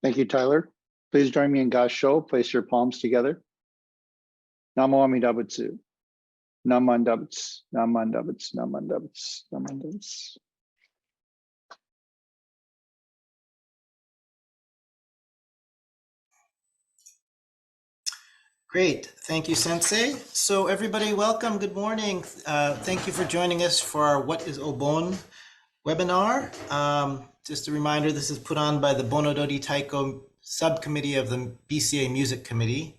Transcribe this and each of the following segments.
Thank you, Tyler. Please join me in Gasho. Place your palms together. Namo Amida Butsu. Namandabats, Namandabats, Namandabats, Namandabats. Great. Thank you, Sensei. So everybody, welcome. Good morning. Thank you for joining us for our What is Obon webinar. Just a reminder, this is put on by the Bonodori Taiko subcommittee of the BCA Music Committee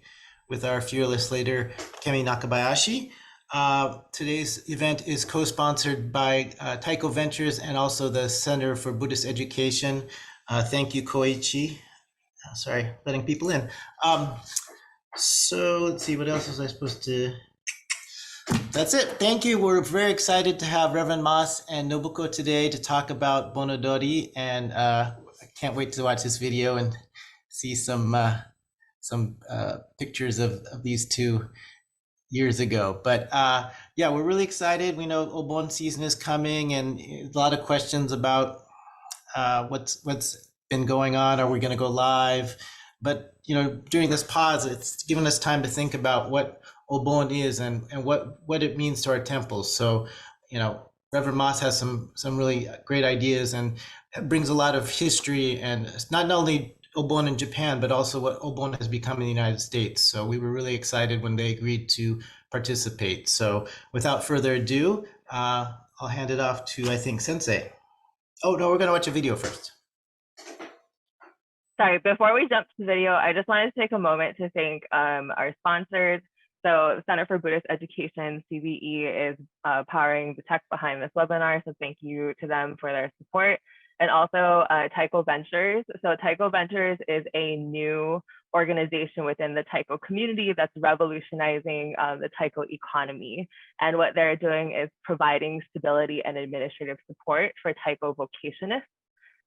with our fearless leader, Kemi Nakabayashi. Today's event is co-sponsored by Taiko Ventures and also the Center for Buddhist Education. Thank you, Koichi. Sorry, letting people in. So let's see, what else was I supposed to? That's it. Thank you. We're very excited to have Reverend Mas and Nobuko today to talk about Bonodori, and I can't wait to watch this video and see some pictures of these two years ago. But yeah, we're really excited. We know Obon season is coming, and a lot of questions about what's been going on. Are we going to go live? But during this pause, it's given us time to think about what Obon is and what it means to our temples. So, Reverend Moss has some really great ideas and brings a lot of history, and it's not only Obon in Japan, but also what Obon has become in the United States. So we were really excited when they agreed to participate. So without further ado, I'll hand it off to, I think, Sensei. Oh, no, we're going to watch a video first. Sorry, before we jump to the video, I just wanted to take a moment to thank our sponsors. So the Center for Buddhist Education, CBE, is powering the tech behind this webinar. So thank you to them for their support. And also Taiko Ventures. So Taiko Ventures is a new organization within the Taiko community that's revolutionizing the Taiko economy. And what they're doing is providing stability and administrative support for Taiko vocationists,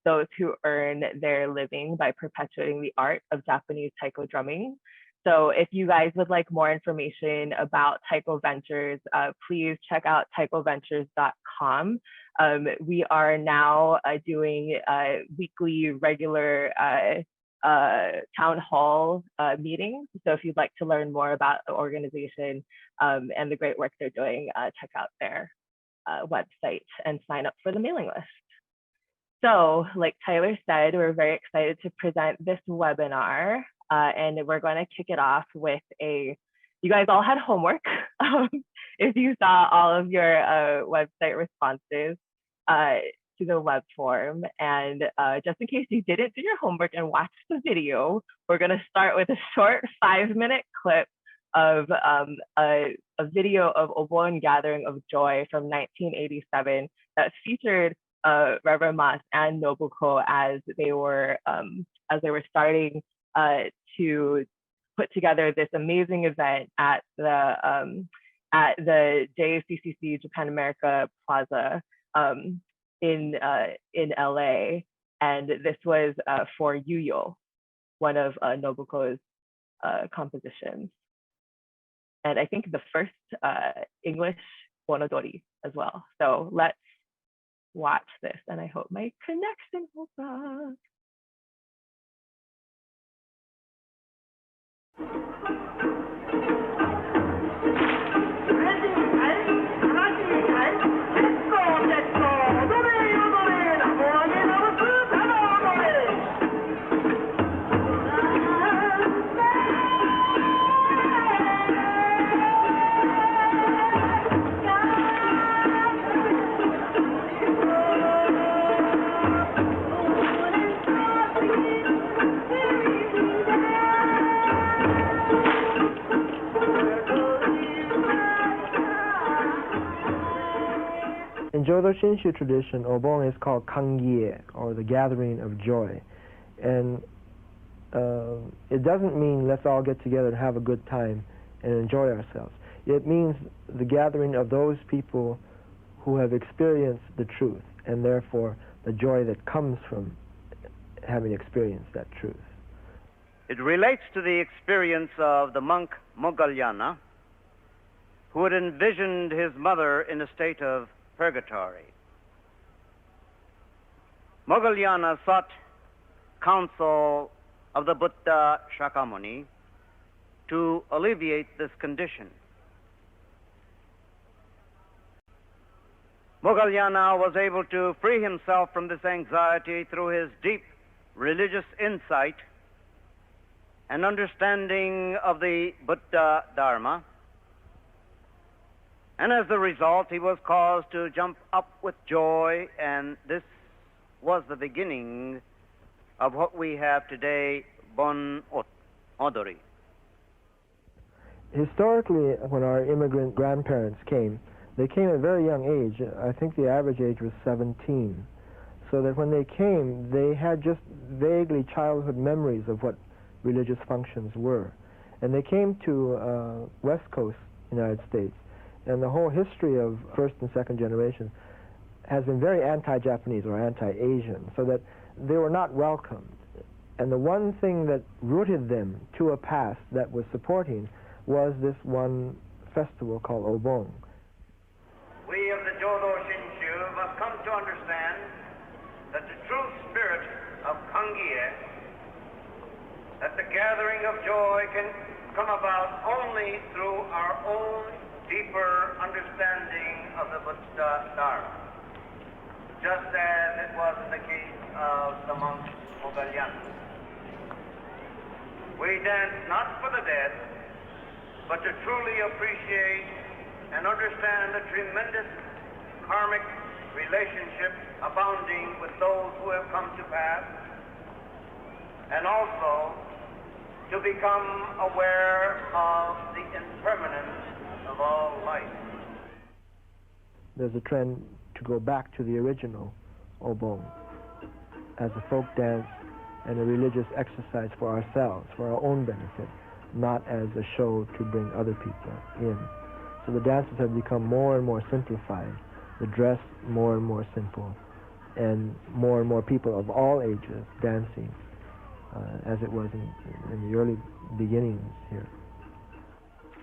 those who earn their living by perpetuating the art of Japanese taiko drumming. So if you guys would like more information about Taiko Ventures, please check out taikoventures.com. We are now doing weekly regular town hall meetings. So if you'd like to learn more about the organization and the great work they're doing, check out their website and sign up for the mailing list. So like Tyler said, we're very excited to present this webinar, and we're going to kick it off with you guys all had homework. If you saw all of your website responses to the web form, and just in case you didn't do your homework and watch the video, we're going to start with a short 5-minute clip of a video of Obon Gathering of Joy from 1987 that featured Reverend Mas and Nobuko as they were starting to put together this amazing event at the JCCC Japan America Plaza in LA, and this was for Yuyo, one of Nobuko's compositions, and I think the first English Bonodori as well. So let's watch this, and I hope my connection holds up. In Jodo Shinshu tradition, Obon is called Kangye, or the gathering of joy. And it doesn't mean let's all get together and have a good time and enjoy ourselves. It means the gathering of those people who have experienced the truth, and therefore the joy that comes from having experienced that truth. It relates to the experience of the monk Moggallana, who had envisioned his mother in a state of purgatory. Moggallana sought counsel of the Buddha Shakyamuni to alleviate this condition. Moggallana was able to free himself from this anxiety through his deep religious insight and understanding of the Buddha Dharma. And as a result, he was caused to jump up with joy, and this was the beginning of what we have today, Bon Odori. Historically, when our immigrant grandparents came, they came at a very young age. I think the average age was 17. So that when they came, they had just vaguely childhood memories of what religious functions were. And they came to West Coast United States. And the whole history of first and second generation has been very anti-Japanese or anti-Asian, so that they were not welcomed. And the one thing that rooted them to a past that was supporting was this one festival called Obon. We of the Jodo Shinshu must come to understand that the true spirit of Kangie, that the gathering of joy can come about only through our own deeper understanding of the Buddha Dharma, just as it was in the case of the monk Moggallana. We dance not for the dead, but to truly appreciate and understand the tremendous karmic relationship abounding with those who have come to pass, and also to become aware of the impermanence of all life. There's a trend to go back to the original Obon as a folk dance and a religious exercise for ourselves, for our own benefit, not as a show to bring other people in. So the dances have become more and more simplified, the dress more and more simple, and more people of all ages dancing, as it was in the early beginnings here.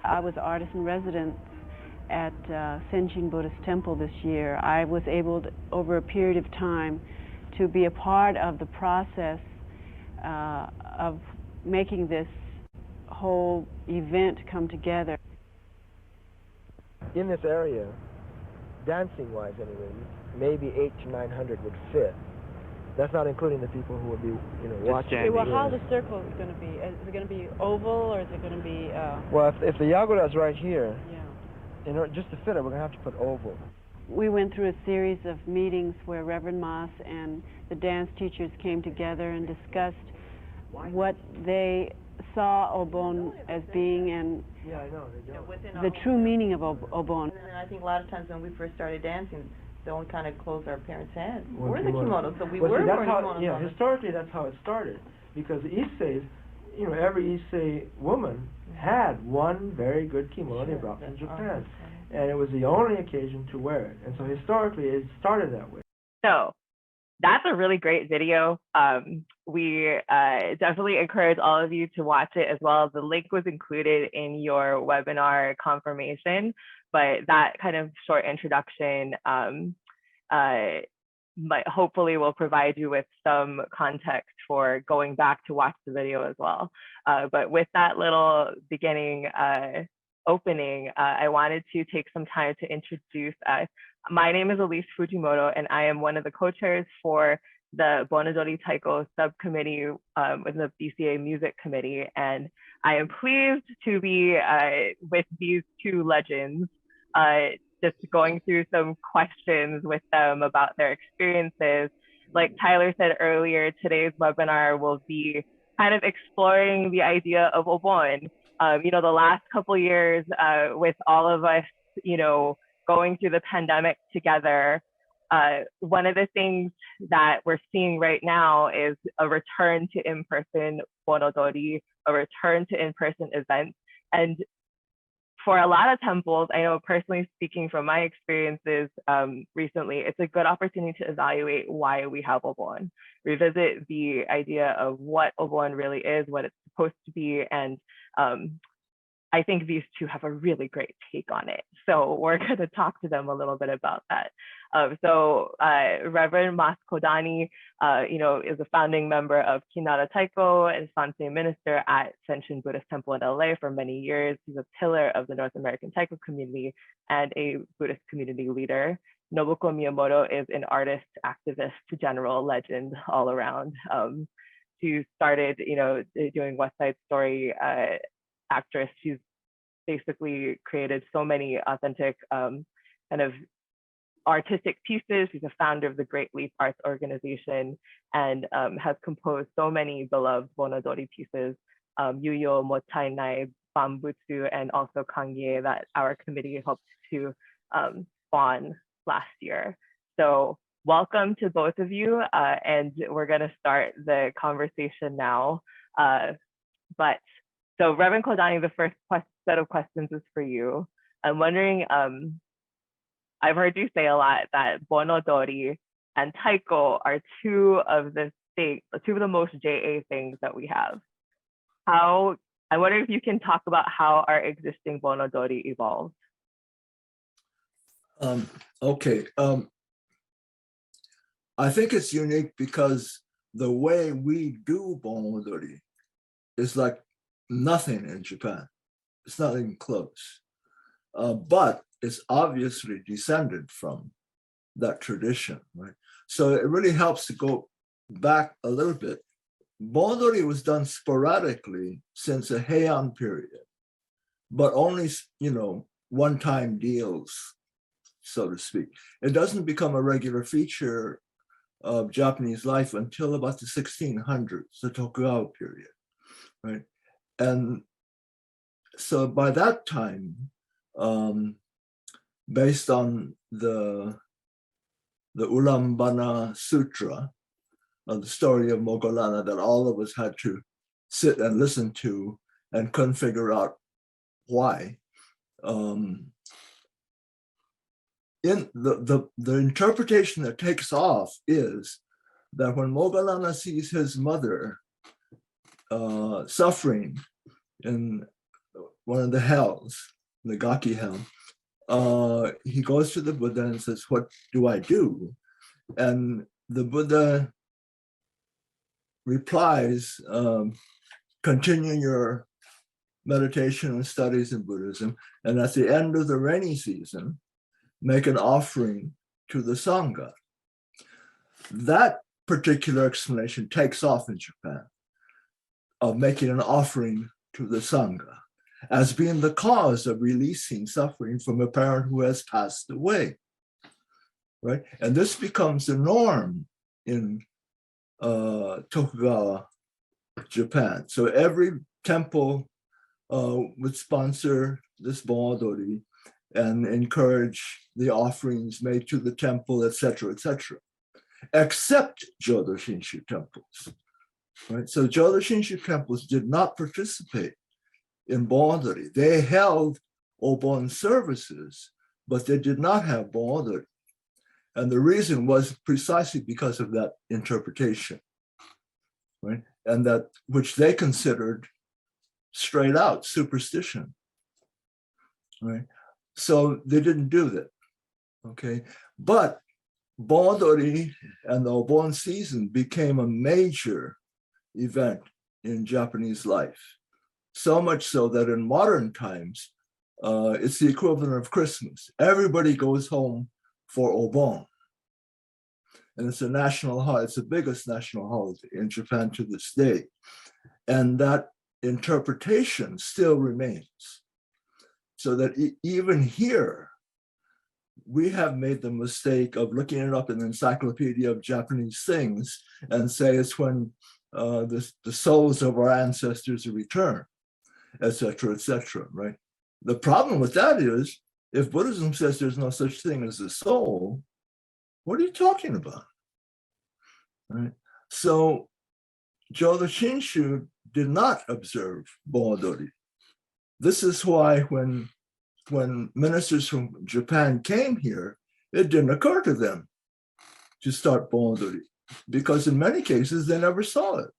I was artist in residence at Senjin Buddhist Temple this year. I was able to, over a period of time, to be a part of the process of making this whole event come together. In this area, dancing-wise anyway, maybe 800 to 900 would fit. That's not including the people who will be, watching. Okay, well, how the circle is going to be? Is it going to be oval, or is it going to be? Well, if the Yagura is right here, yeah. Just to fit it, we're going to have to put oval. We went through a series of meetings where Reverend Moss and the dance teachers came together and discussed what they saw Obon as being, and Yeah, I know. the true meaning of Obon. And I think a lot of times when we first started dancing, they only kind of closed our parents' heads. Well, We're the kimono, so we Well, were see, that's wearing how, kimonos. yeah, on the- historically that's how it started. Because the Issei's, every Issei woman had one very good kimono they brought from Japan. And it was the only occasion to wear it. And so historically it started that way. So that's a really great video. We definitely encourage all of you to watch it as well. The link was included in your webinar confirmation, but that kind of short introduction hopefully will provide you with some context for going back to watch the video as well. But with that little beginning opening, I wanted to take some time to introduce us. My name is Elise Fujimoto, and I am one of the co-chairs for the Bonodori Taiko subcommittee with the BCA Music Committee. And I am pleased to be with these two legends, just going through some questions with them about their experiences. Like Tyler said earlier, today's webinar will be kind of exploring the idea of Obon. The last couple years with all of us, going through the pandemic together, one of the things that we're seeing right now is a return to in-person bonodori, a return to in-person events. And for a lot of temples, I know personally speaking from my experiences recently, it's a good opportunity to evaluate why we have Obon, revisit the idea of what Obon really is, what it's supposed to be. And I think these two have a really great take on it. So we're going to talk to them a little bit about that. Reverend Mas Kodani, is a founding member of Kinara Taiko and Sansei minister at Senshin Buddhist Temple in LA for many years. He's a pillar of the North American Taiko community and a Buddhist community leader. Nobuko Miyamoto is an artist, activist, general legend all around. She started, doing West Side Story actress. She's basically created so many authentic kind of artistic pieces. She's a founder of the Great Leap Arts Organization and has composed so many beloved Bonodori pieces, Yuyo, Motainai, Bambutsu, and also Kangye that our committee helped to spawn last year. So welcome to both of you, and we're going to start the conversation now. So Reverend Kodani, the first set of questions is for you. I'm wondering, I've heard you say a lot that Bonodori and Taiko are two of the most JA things that we have. I wonder if you can talk about how our existing Bonodori evolved. Okay. I think it's unique because the way we do Bonodori is like nothing in Japan. It's not even close. But it's obviously descended from that tradition, right? So it really helps to go back a little bit. Bonodori was done sporadically since the Heian period, but only, one-time deals, so to speak. It doesn't become a regular feature of Japanese life until about the 1600s, the Tokugawa period, right? And so by that time, based on the Ulambana Sutra, the story of Moggallana that all of us had to sit and listen to and couldn't figure out why. In the interpretation that takes off is that when Moggallana sees his mother suffering in one of the hells, the Gaki hell, he goes to the Buddha and says, "What do I do?" And the Buddha replies, "Continue your meditation and studies in Buddhism, and at the end of the rainy season, make an offering to the Sangha." That particular explanation takes off in Japan, of making an offering to the Sangha as being the cause of releasing suffering from a parent who has passed away, right? And this becomes the norm in Tokugawa, Japan. So every temple would sponsor this Bonodori and encourage the offerings made to the temple, etc., except Jodo Shinshu temples, right? So Jodo Shinshu temples did not participate in Bonodori. They held Obon services, but they did not have Bonodori. And the reason was precisely because of that interpretation, right? And that which they considered straight out superstition, right? So they didn't do that, okay? But Bonodori and the Obon season became a major event in Japanese life. So much so that in modern times, it's the equivalent of Christmas. Everybody goes home for Obon. And it's a national holiday. It's the biggest national holiday in Japan to this day. And that interpretation still remains. So that even here, we have made the mistake of looking it up in the Encyclopedia of Japanese Things and say it's when the souls of our ancestors return, etc., right? The problem with that is, if Buddhism says there's no such thing as a soul, what are you talking about, right? So Jodo Shinshu did not observe Bonodori. This is why when ministers from Japan came here, it didn't occur to them to start Bonodori, because in many cases they never saw it,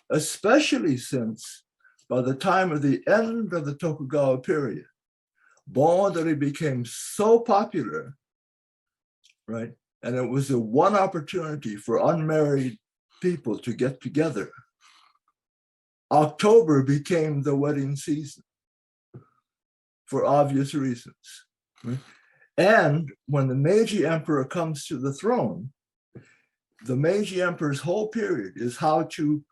especially since by the time of the end of the Tokugawa period, bon odori became so popular, right? And it was the one opportunity for unmarried people to get together. October became the wedding season for obvious reasons. Right? And when the Meiji Emperor comes to the throne, the Meiji Emperor's whole period is how to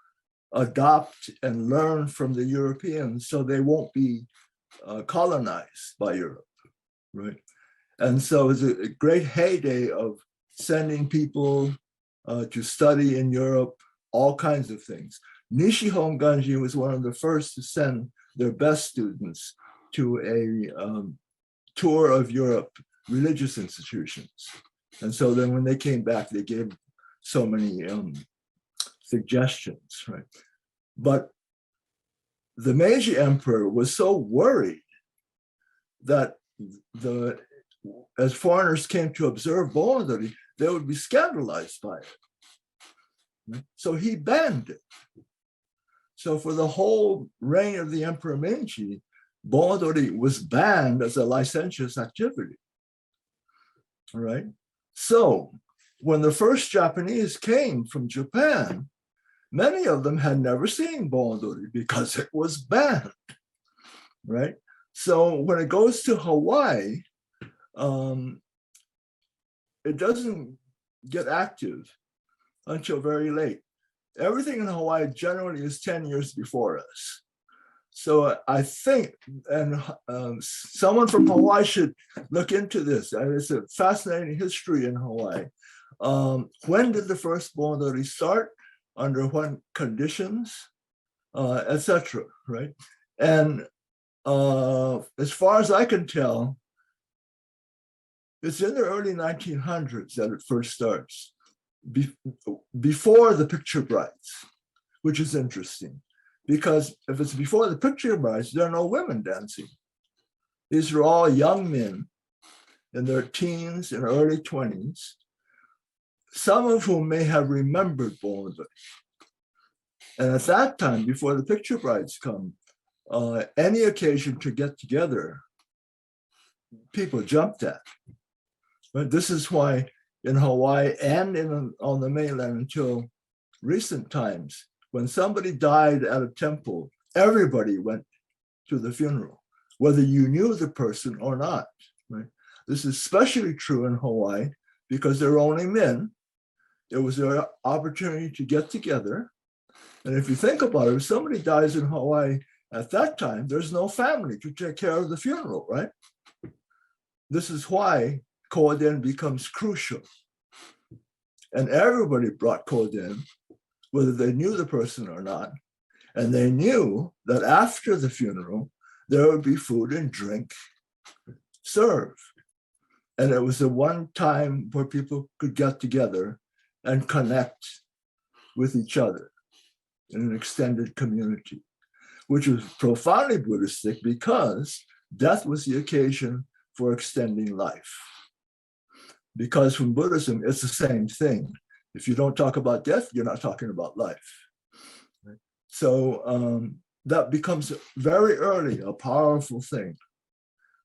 adopt and learn from the Europeans so they won't be colonized by Europe, right? And so it's a great heyday of sending people to study in Europe, all kinds of things. Nishihon Ganji was one of the first to send their best students to a tour of Europe, religious institutions. And so then when they came back, they gave so many suggestions, right? But the Meiji Emperor was so worried that as foreigners came to observe bon odori, they would be scandalized by it. Right? So he banned it. So for the whole reign of the Emperor Meiji, bon odori was banned as a licentious activity. All right. So when the first Japanese came from Japan, many of them had never seen bon odori because it was banned, right? So when it goes to Hawaii, it doesn't get active until very late. Everything in Hawaii generally is 10 years before us. So I think, and someone from Hawaii should look into this. It's a fascinating history in Hawaii. When did the first bon odori start? Under what conditions, etc. Right? And as far as I can tell, it's in the early 1900s that it first starts, before the picture brides, which is interesting. Because if it's before the picture brides, there are no women dancing. These are all young men in their teens and early 20s, some of whom may have remembered bon odori. And at that time, before the picture brides come, any occasion to get together, people jumped at. But this is why in Hawaii and on the mainland until recent times, when somebody died at a temple, everybody went to the funeral, whether you knew the person or not. Right? This is especially true in Hawaii because there were only men. It was their opportunity to get together. And if you think about it, if somebody dies in Hawaii at that time, there's no family to take care of the funeral, right? This is why koden becomes crucial. And everybody brought koden, whether they knew the person or not. And they knew that after the funeral, there would be food and drink served. And it was the one time where people could get together and connect with each other in an extended community, which was profoundly Buddhistic because death was the occasion for extending life. Because from Buddhism, it's the same thing. If you don't talk about death, you're not talking about life. Right? So that becomes very early a powerful thing.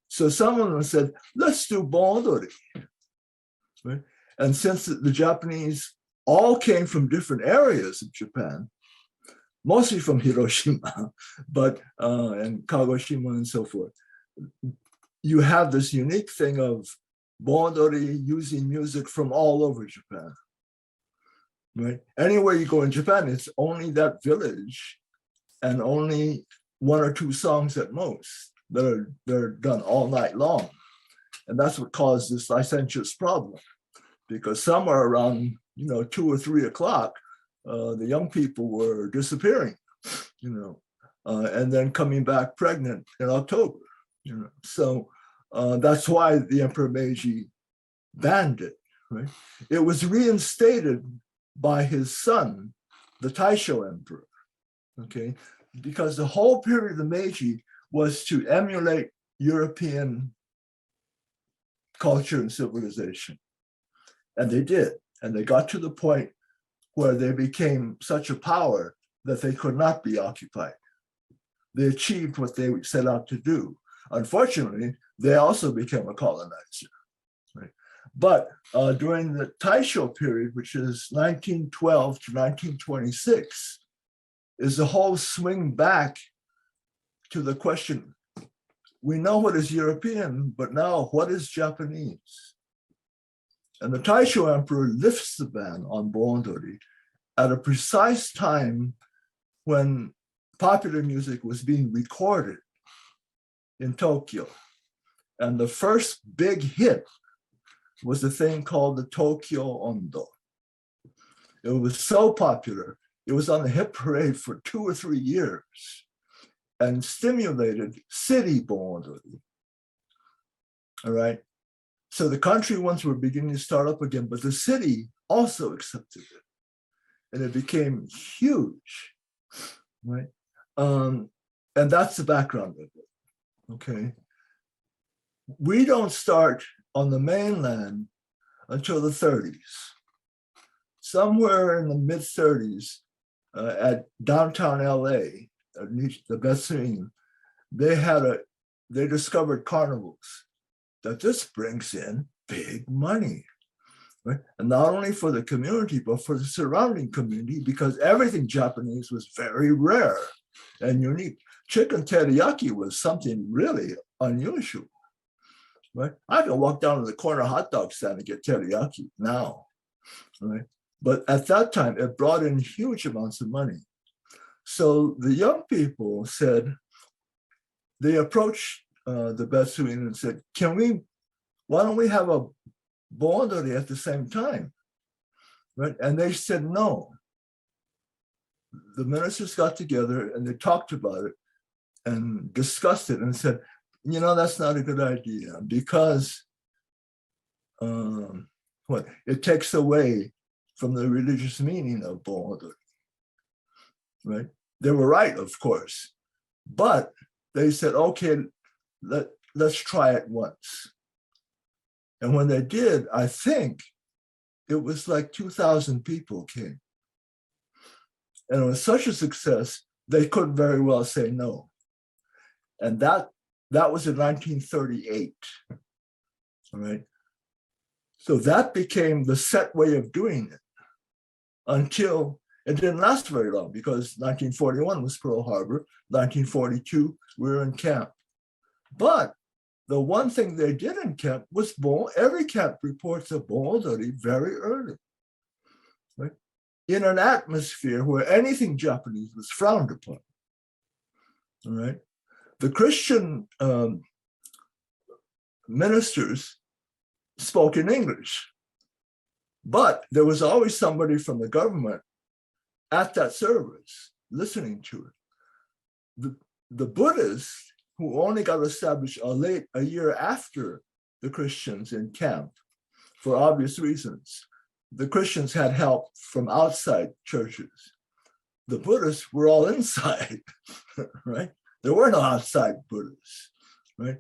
So some of them said, let's do bon odori. Right? And since the Japanese all came from different areas of Japan, mostly from Hiroshima, but and Kagoshima and so forth, you have this unique thing of bon odori using music from all over Japan. Right? Anywhere you go in Japan, it's only that village and only one or two songs at most that are done all night long. And that's what caused this licentious problem, because somewhere around 2 or 3 o'clock, the young people were disappearing, and then coming back pregnant in October. So that's why the Emperor Meiji banned it. Right? It was reinstated by his son, the Taisho Emperor. Okay, because the whole period of the Meiji was to emulate European culture and civilization, and they did, and they got to the point where they became such a power that they could not be occupied. they achieved what they set out to do. Unfortunately, they also became a colonizer. Right? But during the Taisho period, which is 1912 to 1926, is the whole swing back to the question, we know what is European, but now what is Japanese? And the Taisho emperor lifts the ban on Bondori at a precise time when popular music was being recorded in Tokyo. And the first big hit was a thing called the Tokyo Ondo. It was so popular, it was on the hit parade for 2 or 3 years and stimulated city Bondori. All right. So the country ones were beginning to start up again, but the city also accepted it. And it became huge, right? And that's the background of it, okay? We don't start on the mainland until the 30s. Somewhere in the mid-30s, at downtown LA, the Bessin, they discovered carnivals, that this brings in big money, right? And not only for the community, but for the surrounding community, because everything Japanese was very rare and unique. Chicken teriyaki was something really unusual, right? I can walk down to the corner hot dog stand and get teriyaki now, right? But at that time, it brought in huge amounts of money. So the young people said, they approached the Betsuin and said, why don't we have a Bondori at the same time? Right? And they said no. The ministers got together and they talked about it and discussed it and said, that's not a good idea because it takes away from the religious meaning of Bondori. Right? They were right, of course, but they said, okay, let's try it once. And when they did, I think it was like 2,000 people came. And it was such a success, they couldn't very well say no. And that was in 1938, all right? So that became the set way of doing it until it didn't last very long because 1941 was Pearl Harbor, 1942, we were in camp. But the one thing they did in camp was every camp reports a Bondori very early, right? In an atmosphere where anything Japanese was frowned upon, all right? The Christian ministers spoke in English, but there was always somebody from the government at that service listening to it. The Buddhists, who only got established a year after the Christians in camp, for obvious reasons. The Christians had help from outside churches. The Buddhists were all inside, right? There were no outside Buddhists, right?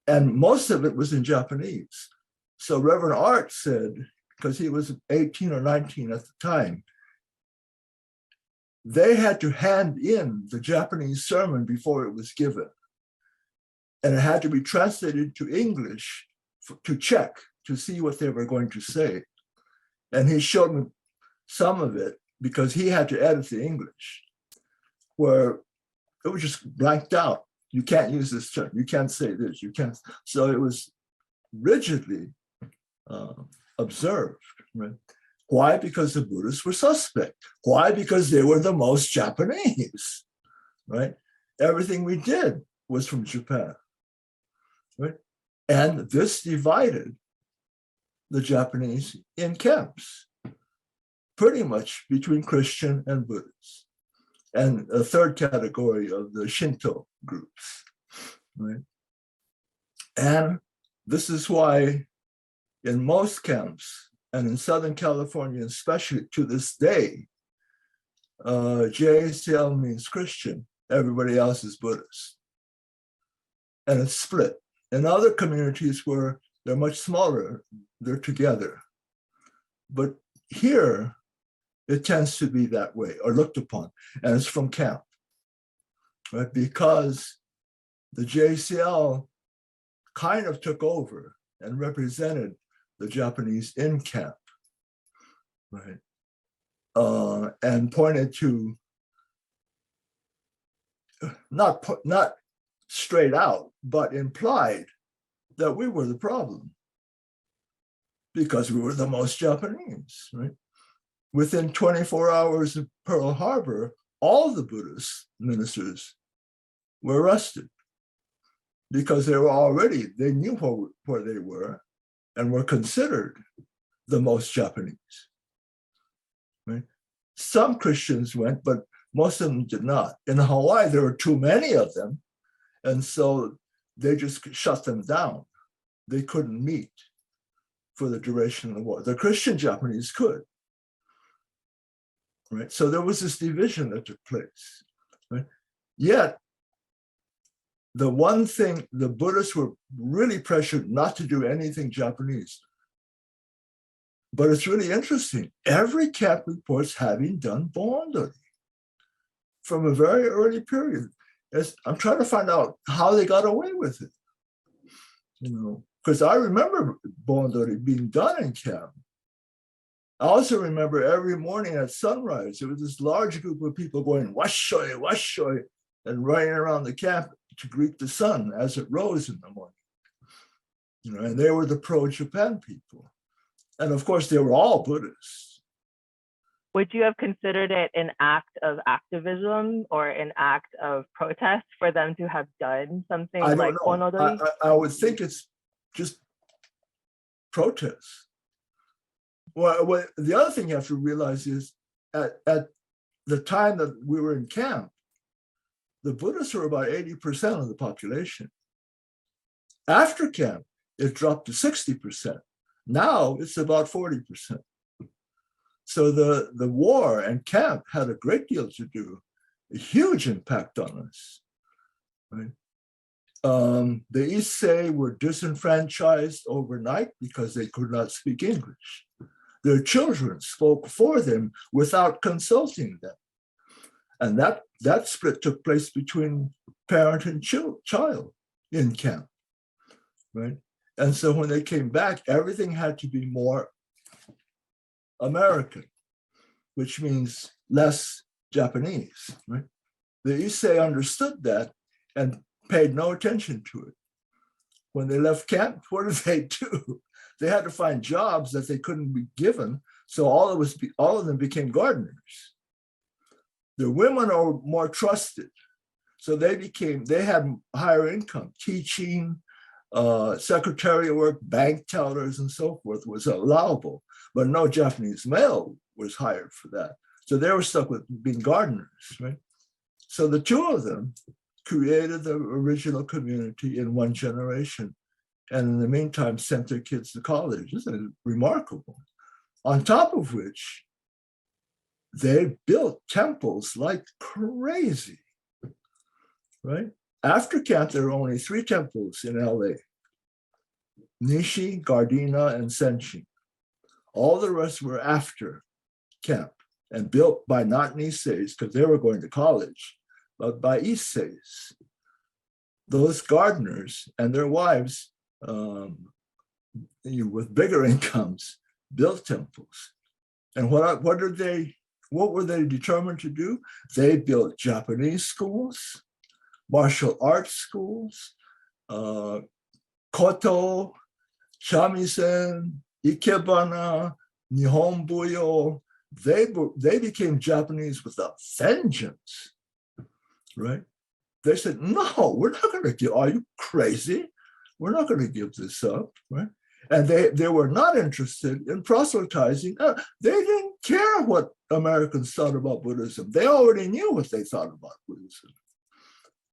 And most of it was in Japanese. So Reverend Art said, because he was 18 or 19 at the time, they had to hand in the Japanese sermon before it was given. And it had to be translated to English to check, to see what they were going to say. And he showed me some of it because he had to edit the English, where it was just blanked out. You can't use this term. You can't say this. You can't. So it was rigidly observed. Right? Why? Because the Buddhists were suspect. Why? Because they were the most Japanese. Right? Everything we did was from Japan. Right? And this divided the Japanese in camps, pretty much between Christian and Buddhist, and a third category of the Shinto groups, right? And this is why in most camps, and in Southern California especially to this day, JCL means Christian, everybody else is Buddhist. And it's split. In other communities where they're much smaller, they're together. But here, it tends to be that way or looked upon, and it's from camp. right? Because the JCL kind of took over and represented the Japanese in camp, right? And pointed to, not straight out, but implied that we were the problem because we were the most Japanese, right? Within 24 hours of Pearl Harbor, all the Buddhist ministers were arrested because they knew where they were and were considered the most Japanese, right? Some Christians went, but most of them did not. In Hawaii, there were too many of them, and so they just shut them down. They couldn't meet for the duration of the war. The Christian Japanese could, right? So there was this division that took place, right? Yet, the one thing, the Buddhists were really pressured not to do anything Japanese. But it's really interesting. Every camp reports having done Bondori from a very early period. I'm trying to find out how they got away with it, because I remember Bondori being done in camp. I also remember every morning at sunrise, there was this large group of people going washoy, washoy, and running around the camp to greet the sun as it rose in the morning. And they were the pro-Japan people. And of course, they were all Buddhists. Would you have considered it an act of activism or an act of protest for them to have done something like Onodori? I would think it's just protest. Well, the other thing you have to realize is at the time that we were in camp, the Buddhists were about 80% of the population. After camp, it dropped to 60%. Now it's about 40%. So the war and camp had a great deal to do, a huge impact on us, right? The Issei were disenfranchised overnight because they could not speak English. Their children spoke for them without consulting them. And that split took place between parent and child in camp, right? And so when they came back, everything had to be more American, which means less Japanese, right? The Issei understood that and paid no attention to it. When they left camp, what did they do? They had to find jobs that they couldn't be given, so all of them became gardeners. The women are more trusted, so they had higher income, teaching, secretarial work, bank tellers, and so forth was allowable, but no Japanese male was hired for that. So they were stuck with being gardeners, right? So the two of them created the original community in one generation, and in the meantime sent their kids to college. Isn't it remarkable? On top of which, they built temples like crazy, right? After camp, there were only 3 temples in LA: Nishi, Gardena, and Senshin. All the rest were after camp and built by not Nisseis, because they were going to college, but by Isseis. Those gardeners and their wives, with bigger incomes, built temples. And what were they determined to do? They built Japanese schools, martial arts schools, Koto, shamisen, ikebana, nihonbuyo. They became Japanese with a vengeance, right? They said, no, we're not going to give, are you crazy? We're not going to give this up, right? And they were not interested in proselytizing. They didn't care what Americans thought about Buddhism. They already knew what they thought about Buddhism.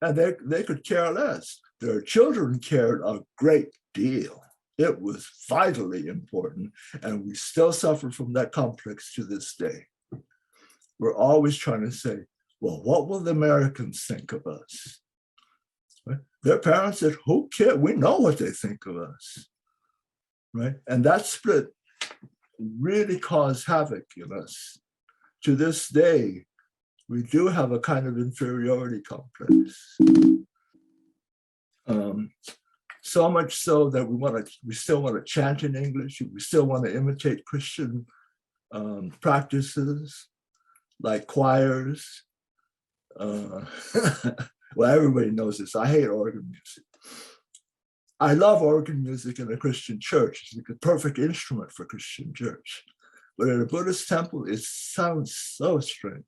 And they could care less. Their children cared a great deal. It was vitally important. And we still suffer from that complex to this day. We're always trying to say, well, what will the Americans think of us? Right? Their parents said, who cares? We know what they think of us. Right? And that split really caused havoc in us. To this day, we do have a kind of inferiority complex. So much so that we still want to chant in English. We still want to imitate Christian practices like choirs. Well, everybody knows this. I hate organ music. I love organ music in a Christian church. It's like a perfect instrument for Christian church. But in a Buddhist temple, it sounds so strange.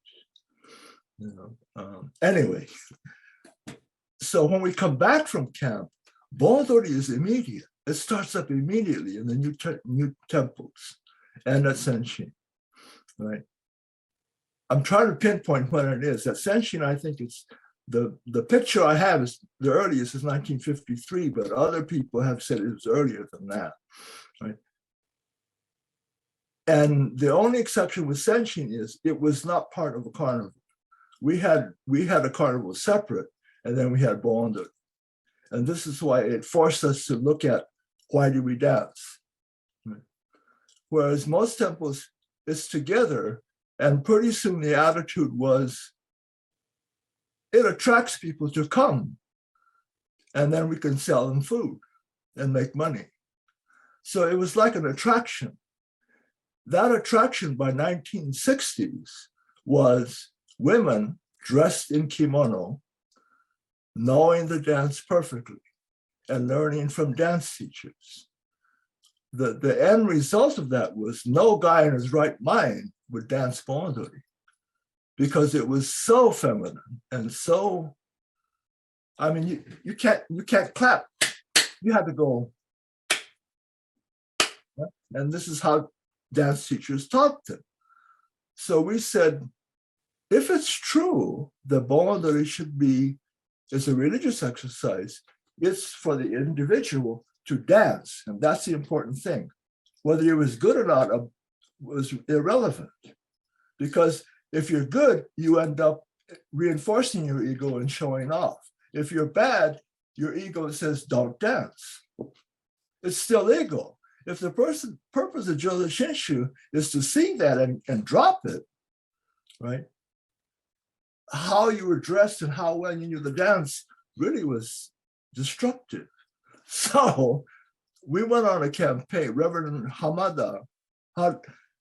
Anyway, so when we come back from camp, Bondori is immediate. It starts up immediately in the new temples and at Senshin, right? I'm trying to pinpoint when it is. At Senshin, I think it's the picture I have is the earliest is 1953, but other people have said it was earlier than that, right? And the only exception with Senshin is it was not part of a carnival. We had a carnival separate, and then we had Bondori. And this is why it forced us to look at why do we dance? Right? Whereas most temples, it's together, and pretty soon the attitude was, it attracts people to come, and then we can sell them food and make money. So it was like an attraction. That attraction by 1960s was women dressed in kimono, knowing the dance perfectly and learning from dance teachers. The end result of that was no guy in his right mind would dance Bondori because it was so feminine and so, I mean, you can't clap. You had to go. And this is how dance teachers taught them. So we said, if it's true that Bondori should be, it's a religious exercise, it's for the individual to dance, and that's the important thing. Whether it was good or not was irrelevant, because if you're good, you end up reinforcing your ego and showing off. If you're bad, your ego says, don't dance. It's still ego. If the purpose of Jodo Shinshu is to see that and drop it, right? How you were dressed and how well you knew the dance really was destructive. So we went on a campaign. Reverend Hamada,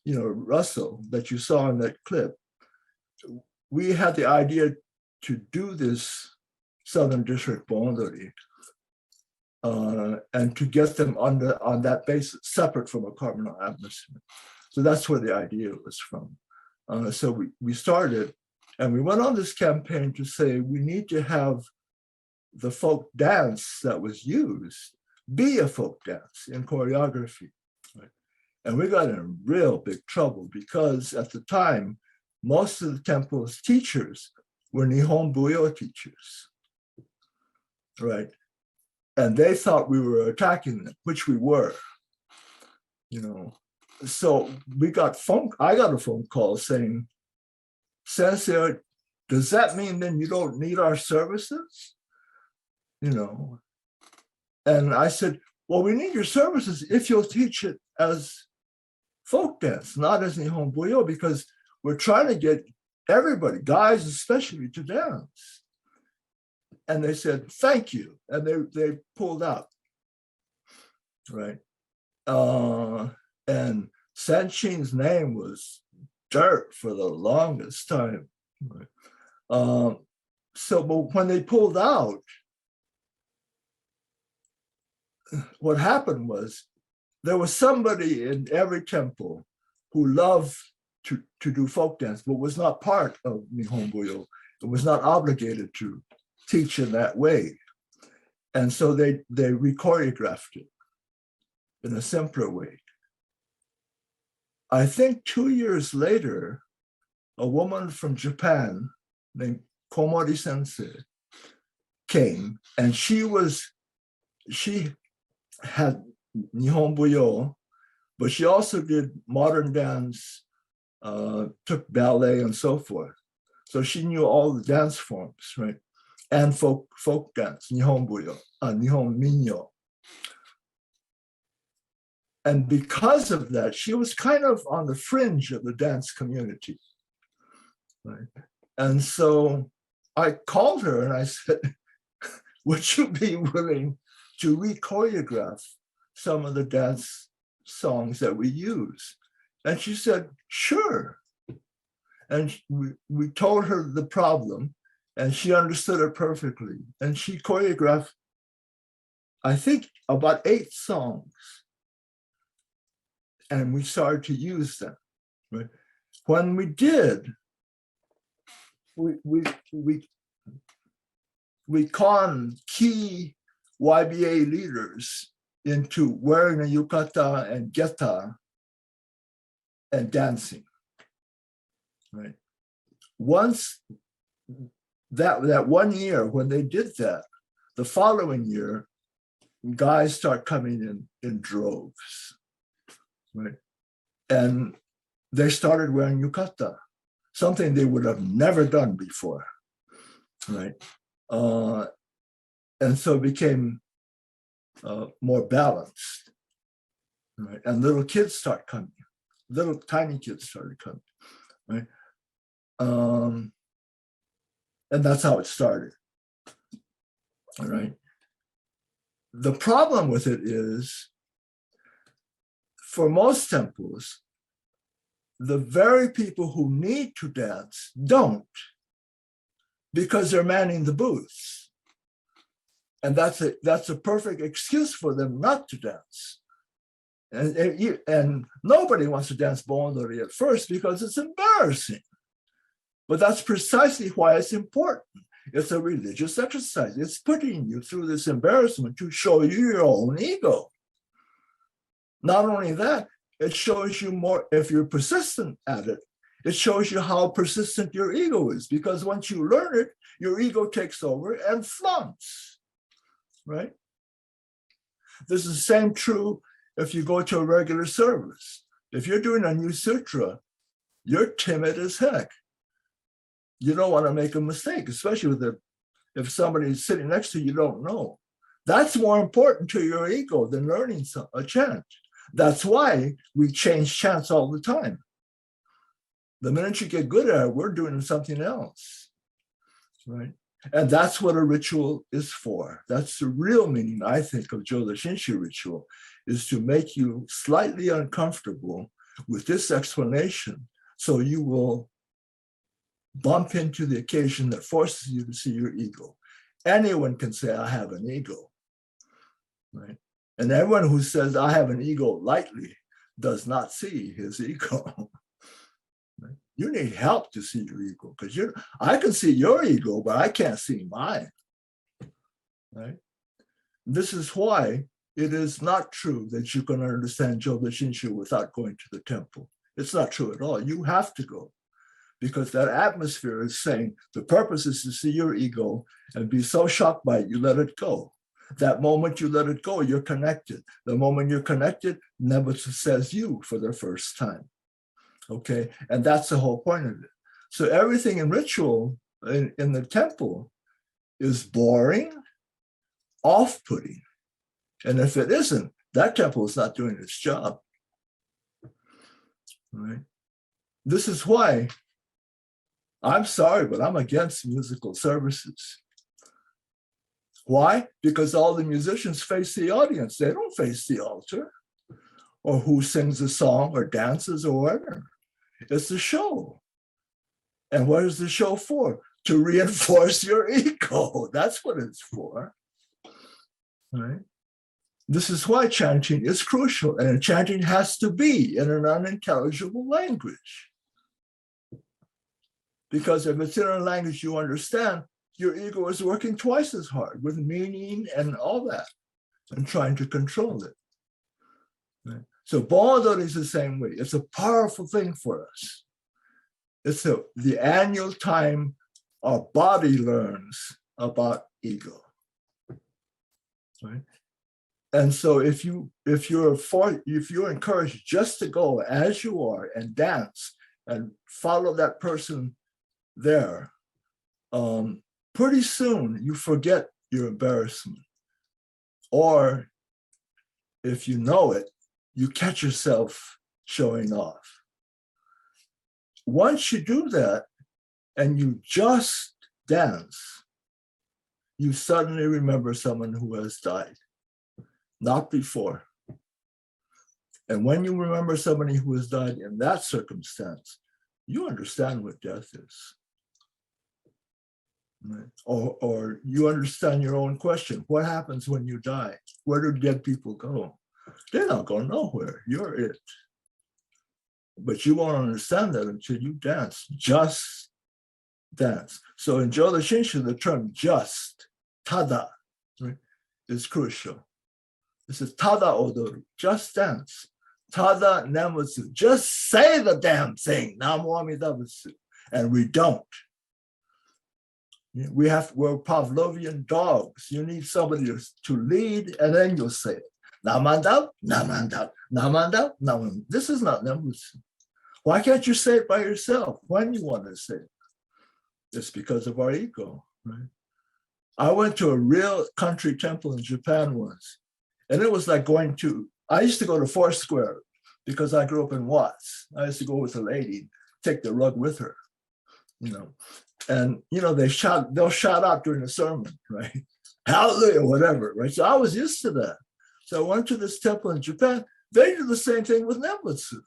Russell, that you saw in that clip, we had the idea to do this Southern District Bondori and to get them on that basis, separate from a carbonal atmosphere. So that's where the idea was from. So we started, and we went on this campaign to say we need to have the folk dance that was used be a folk dance in choreography. Right? And we got in real big trouble because at the time, most of the temple's teachers were Nihon Buyo teachers, right? And they thought we were attacking them, which we were, So I got a phone call saying, Sensei, does that mean then you don't need our services? And I said, well, we need your services if you'll teach it as folk dance, not as Nihon Buyo, because we're trying to get everybody, guys especially, to dance. And they said, thank you. And they pulled out, right? And Sanshin's name was dirt for the longest time. Right? But when they pulled out, what happened was there was somebody in every temple who loved to do folk dance, but was not part of Nihon Buyo. It was not obligated to teach in that way. And so they re-choreographed it in a simpler way. I think 2 years later, a woman from Japan named Komori Sensei came, and she had Nihon Buyo, but she also did modern dance, took ballet and so forth. So she knew all the dance forms, right? And folk dance, Nihon Buyo, Nihon Minyo. And because of that, she was kind of on the fringe of the dance community, right? And so I called her and I said, would you be willing to re-choreograph some of the dance songs that we use? And she said, sure. And we told her the problem, and she understood it perfectly. And she choreographed, I think, about 8 songs. And we started to use them. Right? When we did, we conned key YBA leaders into wearing a yukata and geta and dancing. Right. Once that 1 year when they did that, the following year, guys start coming in droves. Right. And they started wearing yukata, something they would have never done before. Right. And so it became more balanced. Right. And little kids start coming. Little tiny kids started coming. Right. And that's how it started. All right. The problem with it is, for most temples, the very people who need to dance don't, because they're manning the booths. And that's a perfect excuse for them not to dance. And nobody wants to dance Bondori at first because it's embarrassing. But that's precisely why it's important. It's a religious exercise. It's putting you through this embarrassment to show you your own ego. Not only that, it shows you more, if you're persistent at it, it shows you how persistent your ego is, because once you learn it, your ego takes over and flaunts, right? This is the same true if you go to a regular service. If you're doing a new sutra, you're timid as heck. You don't want to make a mistake, especially if somebody is sitting next to you don't know. That's more important to your ego than learning a chant. That's why we change chants all the time. The minute you get good at it, we're doing something else, right? And that's what a ritual is for. That's the real meaning, I think, of Jodo Shinshu ritual, is to make you slightly uncomfortable with this explanation, so you will bump into the occasion that forces you to see your ego. Anyone can say, I have an ego, right? And everyone who says, I have an ego lightly does not see his ego. Right? You need help to see your ego, because I can see your ego, but I can't see mine, right? This is why it is not true that you can understand Jodo Shinshu without going to the temple. It's not true at all. You have to go, because that atmosphere is saying the purpose is to see your ego and be so shocked by it, you let it go. That moment you let it go, you're connected. The moment you're connected, Nebuchadnezzar says you for the first time. Okay, and that's the whole point of it. So everything in ritual in the temple is boring, off-putting. And if it isn't, that temple is not doing its job. Right? This is why I'm sorry, but I'm against musical services. Why? Because all the musicians face the audience. They don't face the altar or who sings a song or dances or whatever. It's the show. And what is the show for? To reinforce your ego. That's what it's for. Right? This is why chanting is crucial. And chanting has to be in an unintelligible language. Because if it's in a language you understand, your ego is working twice as hard with meaning and all that and trying to control it. Right? So Bondori is the same way. It's a powerful thing for us. It's the annual time our body learns about ego. Right? And so if you're encouraged just to go as you are and dance and follow that person there, pretty soon you forget your embarrassment. Or if you know it, you catch yourself showing off. Once you do that, and you just dance, you suddenly remember someone who has died, not before. And when you remember somebody who has died in that circumstance, you understand what death is. Right? Or you understand your own question. What happens when you die? Where do dead people go? They're not going nowhere. You're it. But you won't understand that until you dance. Just dance. So in Jodo Shinshu, the term just, tada, right, is crucial. This is tada odoru, just dance. Tada nemutsu, just say the damn thing. Namu Amida Butsu. And we don't. We're Pavlovian dogs. You need somebody to lead, and then you'll say it. Namandao, namandao, namandao, namandao. This is not Nembutsu. Why can't you say it by yourself when you want to say it? It's because of our ego, right? I went to a real country temple in Japan once, and it was like going to, I used to go to Foursquare because I grew up in Watts. I used to go with a lady, take the rug with her, you know. And, you know, they'll shout out during the sermon, right? Hallelujah, whatever, right? So I was used to that. So I went to this temple in Japan. They do the same thing with Nembutsu,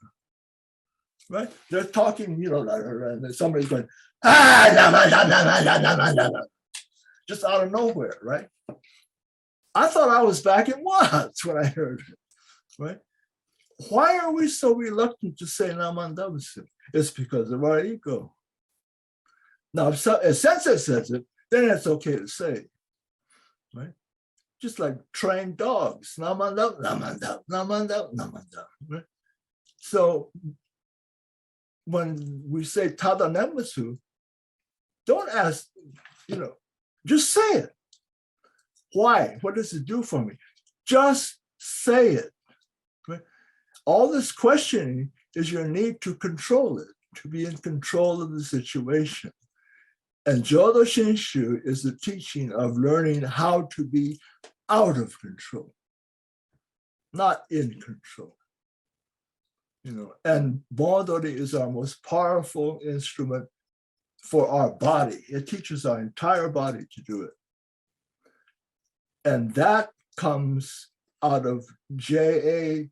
right? They're talking, you know, and somebody's going, just out of nowhere, right? I thought I was back in Watts when I heard it, right? Why are we so reluctant to say Namandabutsu? It's because of our ego. Now, if Sensei says it, then it's okay to say, right? Just like trained dogs, namandao, namandao, namandao, namandao, right? So when we say tada nembutsu, don't ask, you know, just say it. Why? What does it do for me? Just say it, right? All this questioning is your need to control it, to be in control of the situation. And Jodo Shinshu is the teaching of learning how to be out of control, not in control. You know, and Bondori is our most powerful instrument for our body. It teaches our entire body to do it. And that comes out of JA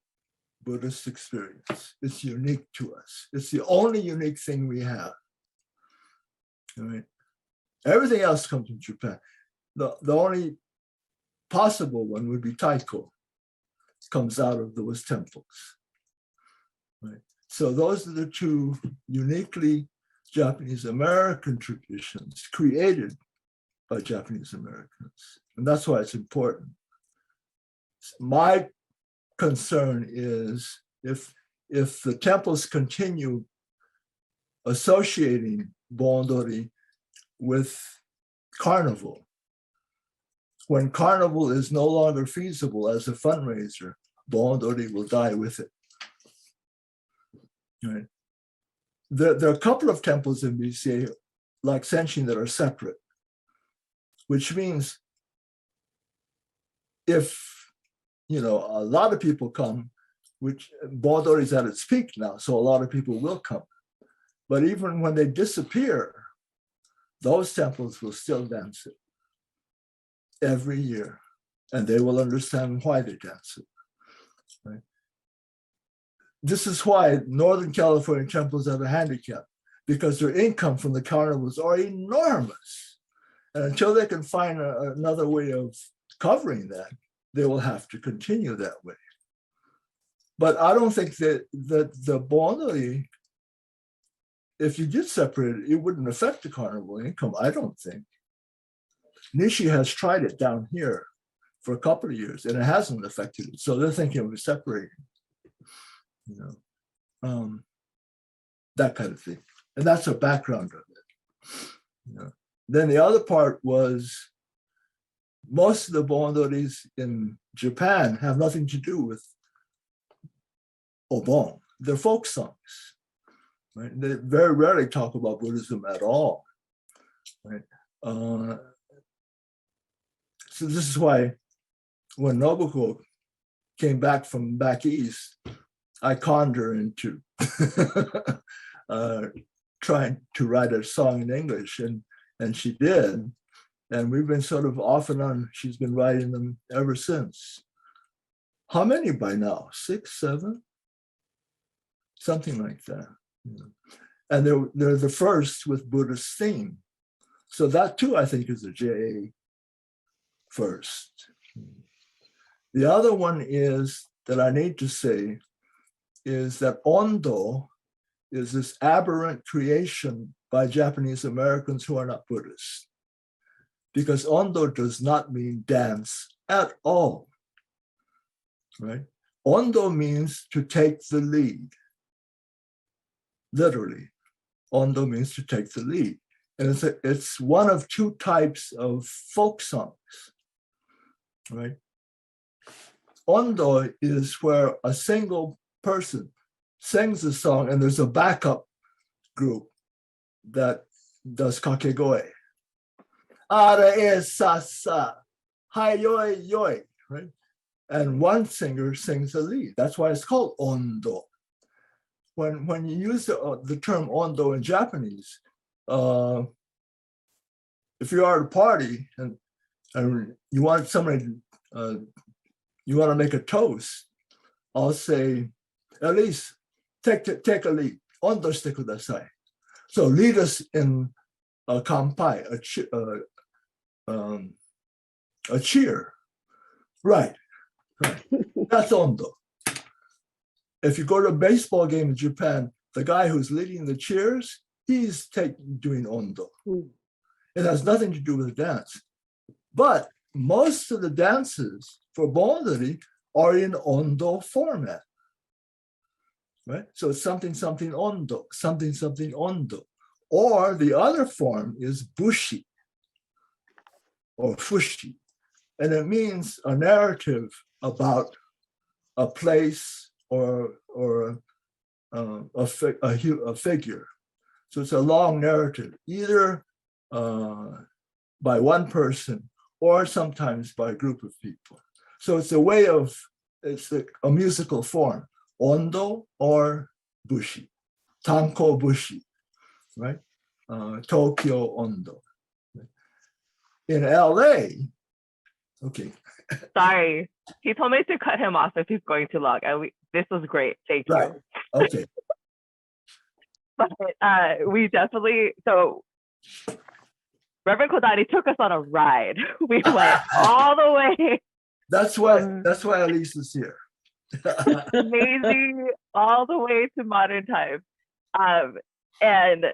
Buddhist experience. It's unique to us. It's the only unique thing we have. All right. Everything else comes from Japan. The only possible one would be Taiko. It comes out of those temples. Right? So those are the two uniquely Japanese American traditions created by Japanese Americans. And that's why it's important. My concern is if the temples continue associating Bondori with carnival, when carnival is no longer feasible as a fundraiser, Bondori will die with it. Right? There are a couple of temples in BCA, like Senshin, that are separate, which means if, you know, a lot of people come, which Bondori is at its peak now, so a lot of people will come. But even when they disappear, those temples will still dance it every year, and they will understand why they dance it. Right? This is why Northern California temples have a handicap, because their income from the carnivals are enormous. And until they can find another way of covering that, they will have to continue that way. But I don't think that the Bondori, if you did separate it, it wouldn't affect the carnival income, I don't think. Nishi has tried it down here for a couple of years, and it hasn't affected it. So they're thinking of separating, you know, that kind of thing. And that's the background of it. You know. Then the other part was most of the Bondoris in Japan have nothing to do with Obon. They're folk songs. Right? They very rarely talk about Buddhism at all. Right? So this is why when Nobuko came back from back east, I conned her into trying to write a song in English, and she did. And we've been sort of off and on. She's been writing them ever since. How many by now? 6, 7? Something like that. Yeah. And they're the first with Buddhist theme. So that too, I think, is a JA first. The other one is that I need to say is that Ondo is this aberrant creation by Japanese Americans who are not Buddhists. Because Ondo does not mean dance at all, right? Ondo means to take the lead, literally. Ondo means to take the lead. And it's one of two types of folk songs, right? Ondo is where a single person sings a song and there's a backup group that does kakegoe. Ara e sa sa, hi yoi yoi, right? And one singer sings the lead. That's why it's called ondo. When you use the term ondo in Japanese, if you are at a party and you want somebody, you want to make a toast, I'll say, at least take a lead. Ondo shite kudasai. So lead us in a kanpai, a cheer. Right. That's ondo. If you go to a baseball game in Japan, the guy who's leading the cheers, he's doing ondo. It has nothing to do with the dance. But most of the dances for Bondari are in ondo format. Right? So it's something, something ondo, something, something ondo. Or the other form is bushi or fushi. And it means a narrative about a place or a figure. So it's a long narrative, either by one person or sometimes by a group of people. So it's a way of, it's a musical form, ondo or bushi, tanko bushi, right? Tokyo ondo. In LA, okay. Sorry, he told me to cut him off if he's going too long. This was great. Thank you. Right. Okay. But we definitely, so Reverend Kodani took us on a ride. We went all the way. That's why Elise is here. Amazing, all the way to modern times. And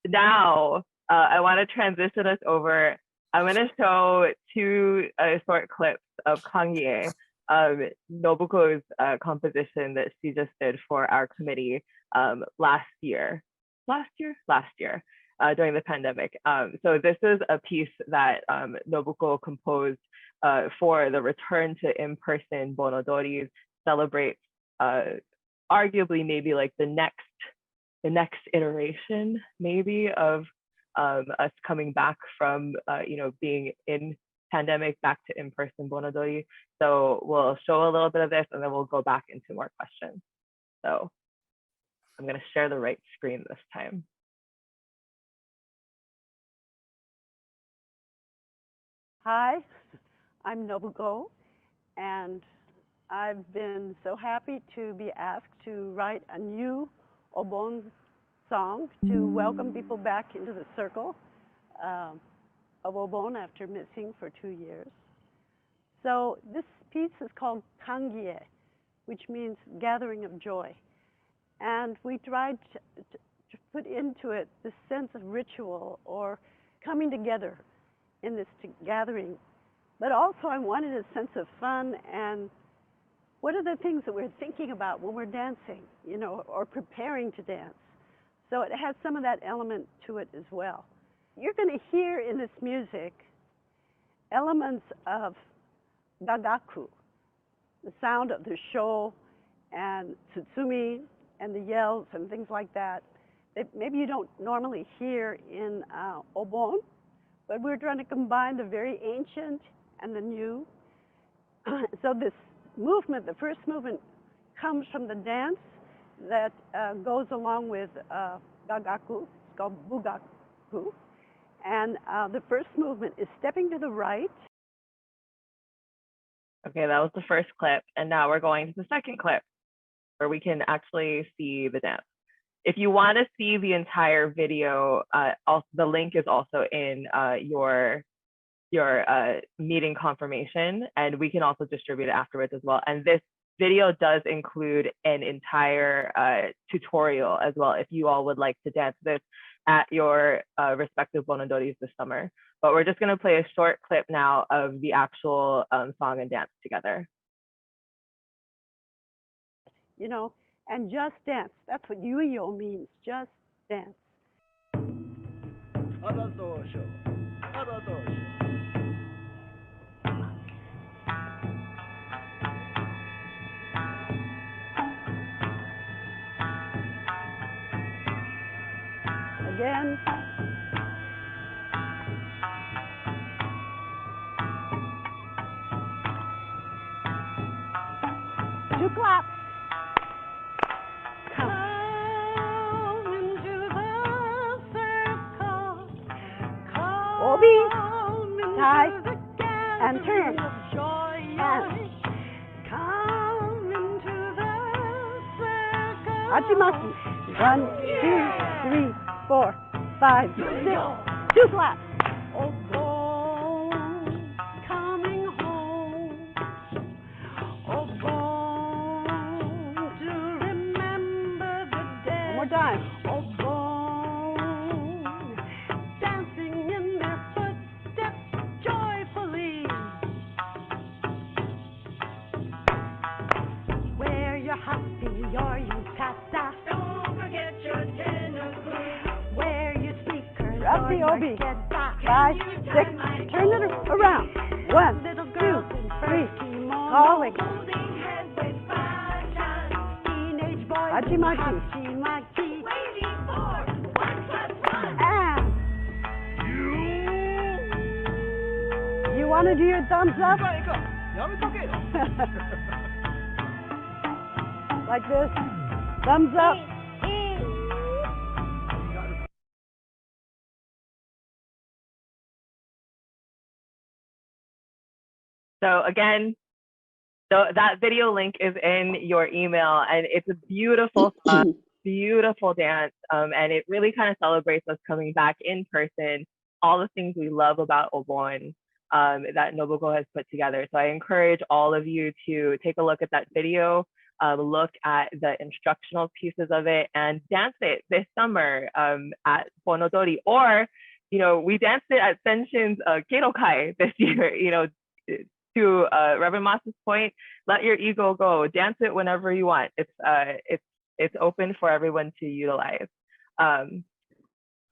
now I want to transition us over. I'm going to show two short clips of Kangye, Nobuko's composition that she just did for our committee last year during the pandemic. So this is a piece that Nobuko composed for the return to in-person Bonodoris, celebrates arguably maybe like the next iteration maybe of us coming back from being in pandemic back to in-person Bonodori. So we'll show a little bit of this and then we'll go back into more questions. So I'm going to share the right screen this time. Hi, I'm Nobuko, and I've been so happy to be asked to write a new Obon song to welcome people back into the circle of Obon after missing for 2 years. So this piece is called Kangye, which means gathering of joy. And we tried to put into it this sense of ritual or coming together in this gathering. But also I wanted a sense of fun and what are the things that we're thinking about when we're dancing, or preparing to dance. So it has some of that element to it as well. You're going to hear in this music elements of gagaku, the sound of the sho and tsutsumi and the yells and things like that maybe you don't normally hear in Obon, but we're trying to combine the very ancient and the new. So this movement, the first movement, comes from the dance that goes along with gagaku. It's called bugaku. And the first movement is stepping to the right. Okay, that was the first clip. And now we're going to the second clip where we can actually see the dance. If you want to see the entire video, also, the link is also in your meeting confirmation, and we can also distribute it afterwards as well. And this video does include an entire tutorial as well, if you all would like to dance this at your respective bonodoris this summer. But we're just going to play a short clip now of the actual song and dance together. You know, and just dance. That's what yuyo means, just dance. Again. 2 claps. Obi, tie, and turn. And Achimaki. 1, 2, 3, 4, 5, 6. 2 claps. Coming home. To remember the day. One more time. Dancing in their footsteps joyfully. Where you're happy or yukata. Don't forget your tenor. Where your speakers Drop the obi. 5, 6. Turn it around. 1, 2, 3. Calling. Hachimaki. Waiting for 1+1. And you want to do your thumbs up? Like this. Thumbs up. So again, that video link is in your email, and it's a beautiful song, beautiful dance, and it really kind of celebrates us coming back in person, all the things we love about Obon that Nobuko has put together. So I encourage all of you to take a look at that video, look at the instructional pieces of it, and dance it this summer at Bonodori. Or, you know, we danced it at Senshin's Keirokai this year, you know, to Reverend Masa's point, let your ego go. Dance it whenever you want. It's open for everyone to utilize.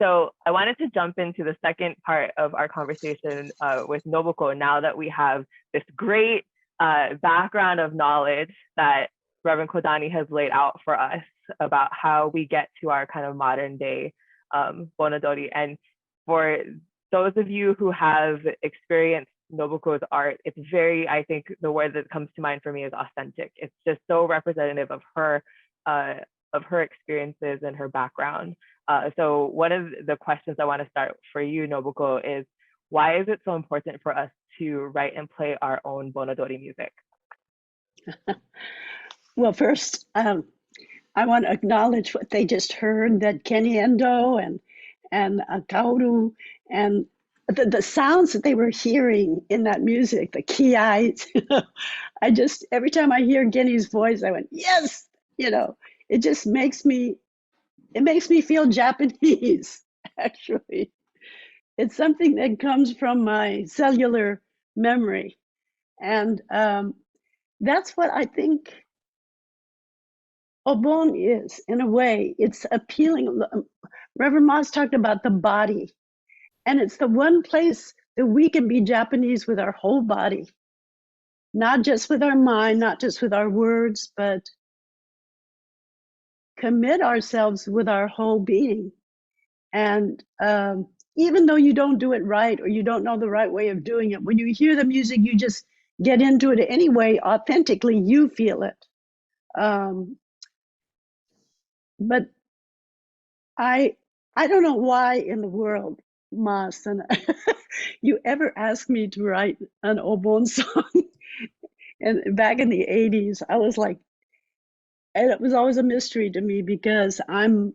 So I wanted to jump into the second part of our conversation with Nobuko, now that we have this great background of knowledge that Reverend Kodani has laid out for us about how we get to our kind of modern day Bonodori. And for those of you who have experienced Nobuko's art, it's very, I think the word that comes to mind for me is authentic. It's just so representative of her experiences and her background. So one of the questions I want to start for you, Nobuko, is why is it so important for us to write and play our own Bonodori music? Well, first, I want to acknowledge what they just heard, that Kenny Endo and Kaoru, and the sounds that they were hearing in that music, the kiais. Every time I hear Kenny's voice, I went, yes, you know, it just makes me feel Japanese, actually. It's something that comes from my cellular memory. And that's what I think Obon is, in a way. It's appealing. Reverend Moss talked about the body. And it's the one place that we can be Japanese with our whole body. Not just with our mind, not just with our words, but commit ourselves with our whole being. And even though you don't do it right, or you don't know the right way of doing it, when you hear the music, you just get into it anyway. Authentically, you feel it. But I don't know why in the world, Mas, and you ever asked me to write an Obon song. And back in the 80s, I was like, and it was always a mystery to me because I'm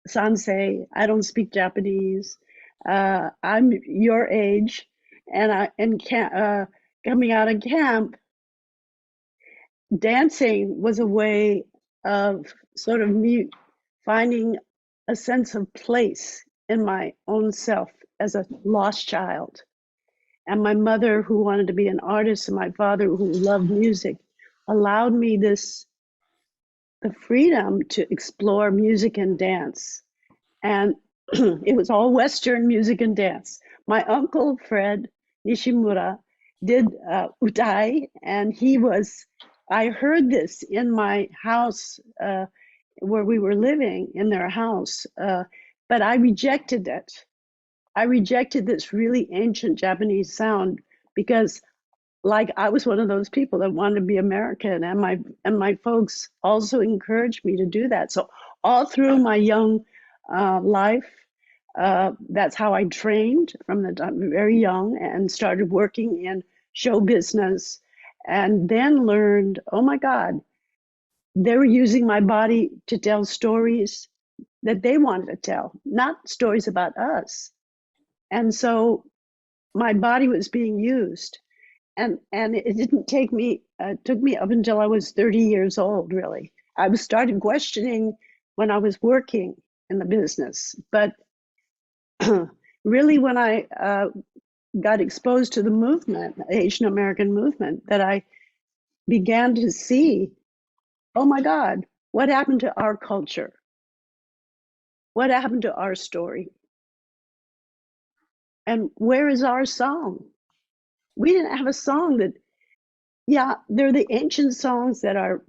Sansei, I don't speak Japanese. I'm your age, and coming out of camp, dancing was a way of sort of me finding a sense of place in my own self as a lost child. And my mother, who wanted to be an artist, and my father, who loved music, allowed me the freedom to explore music and dance. And it was all Western music and dance. My uncle, Fred Nishimura, did utai, and I heard this in my house where we were living, in their house, but I rejected it. I rejected this really ancient Japanese sound because, like, I was one of those people that wanted to be American, and my folks also encouraged me to do that. So all through my young life, that's how I trained from the time very young, and started working in show business, and then learned, oh my God, they were using my body to tell stories that they wanted to tell, not stories about us. And so my body was being used. And it didn't take me, it took me up until I was 30 years old, really. I started questioning when I was working in the business. But really, when I got exposed to the movement, the Asian American movement, that I began to see, oh my God, what happened to our culture? What happened to our story? And where is our song? We didn't have a song that, yeah, they're the ancient songs that our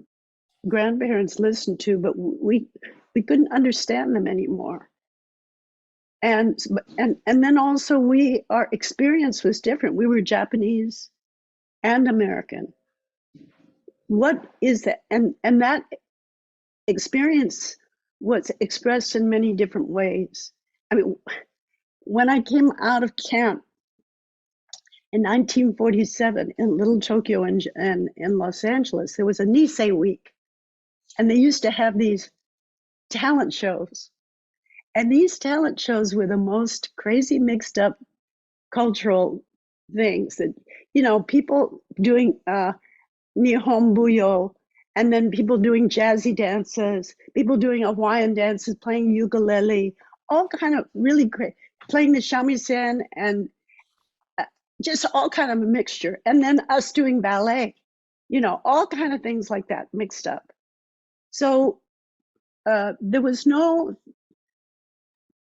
grandparents listened to, but we couldn't understand them anymore. And then also our experience was different. We were Japanese and American. What is that? And that experience was expressed in many different ways. I mean, when I came out of camp in 1947 in Little Tokyo and in Los Angeles, there was a Nisei Week. And they used to have these talent shows. And these talent shows were the most crazy, mixed up cultural things that, people doing Nihon Buyo, and then people doing jazzy dances, people doing Hawaiian dances, playing ukulele, all kind of really great, playing the shamisen, and just all kind of a mixture. And then us doing ballet, all kind of things like that mixed up. So there was no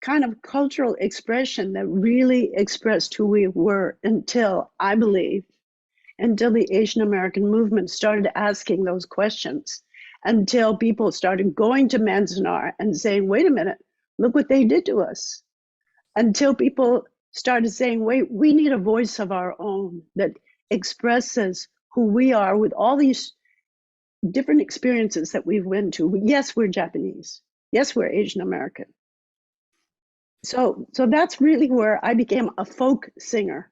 kind of cultural expression that really expressed who we were until, I believe, until the Asian American movement started asking those questions, until people started going to Manzanar and saying, wait a minute, look what they did to us. Until people started saying, wait, we need a voice of our own that expresses who we are with all these different experiences that we've went to. Yes, we're Japanese. Yes, we're Asian American. So that's really where I became a folk singer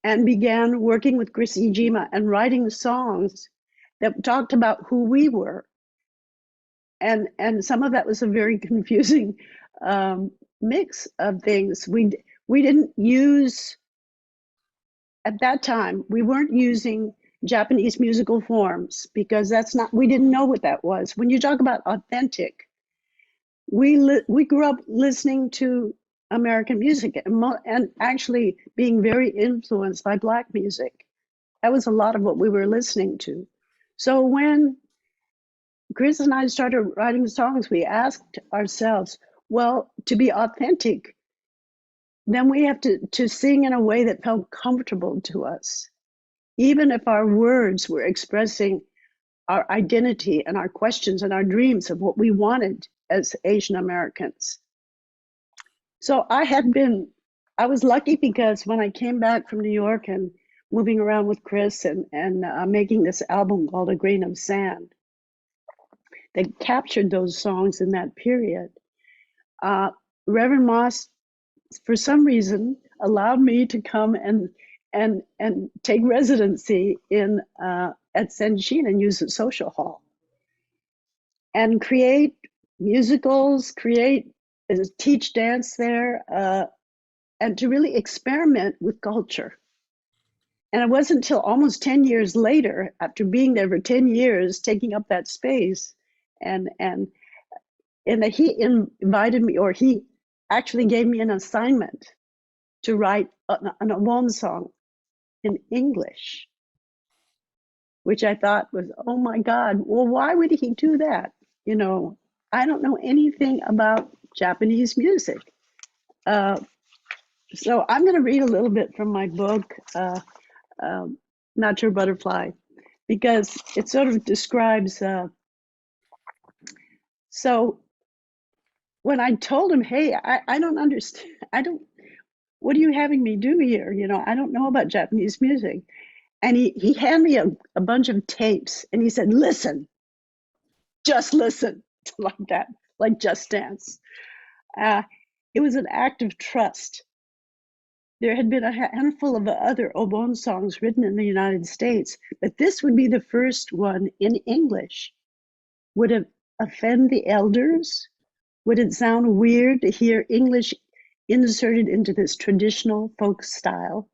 and began working with Chris Ijima and writing songs that talked about who we were. And some of that was a very confusing mix of things. We didn't use, at that time, we weren't using Japanese musical forms because we didn't know what that was. When you talk about authentic, we grew up listening to American music and actually being very influenced by Black music. That was a lot of what we were listening to. So when Chris and I started writing songs, we asked ourselves, well, to be authentic, then we have to sing in a way that felt comfortable to us, even if our words were expressing our identity and our questions and our dreams of what we wanted as Asian Americans. So I was lucky because when I came back from New York and moving around with Chris and making this album called A Grain of Sand, that captured those songs in that period. Reverend Moss, for some reason, allowed me to come and take residency in at Senshin and use the social hall and create musicals, teach dance there, and to really experiment with culture. And it wasn't until almost 10 years later, after being there for 10 years, taking up that space, and that he invited me, or he actually gave me an assignment to write an Obon song in English, which I thought was, oh my God, well, why would he do that? You know, I don't know anything about Japanese music. So I'm going to read a little bit from my book, Not Your Butterfly, because it sort of describes. So when I told him, hey, I don't understand, what are you having me do here? You know, I don't know about Japanese music. And he handed me a bunch of tapes and he said, listen, just listen, like that, like Just Dance. It was an act of trust. There had been a handful of other Obon songs written in the United States, but this would be the first one in English. Would it offend the elders? Would it sound weird to hear English inserted into this traditional folk style?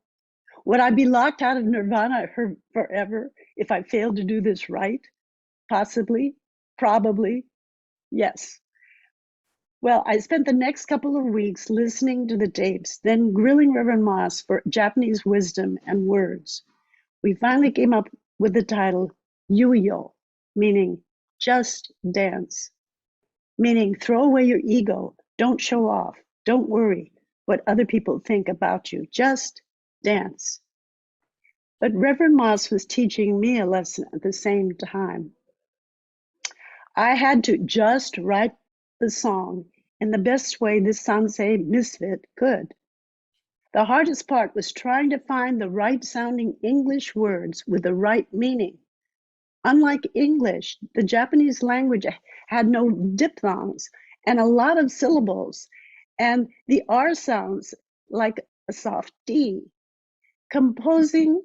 Would I be locked out of Nirvana forever if I failed to do this right? Possibly, probably, yes. Well, I spent the next couple of weeks listening to the tapes, then grilling Reverend Moss for Japanese wisdom and words. We finally came up with the title Yuyo, meaning just dance, meaning throw away your ego, don't show off, don't worry what other people think about you, just dance. But Reverend Moss was teaching me a lesson at the same time. I had to just write the song in the best way this Sansei misfit could. The hardest part was trying to find the right sounding English words with the right meaning. Unlike English, the Japanese language had no diphthongs and a lot of syllables, and the R sounds like a soft D. Composing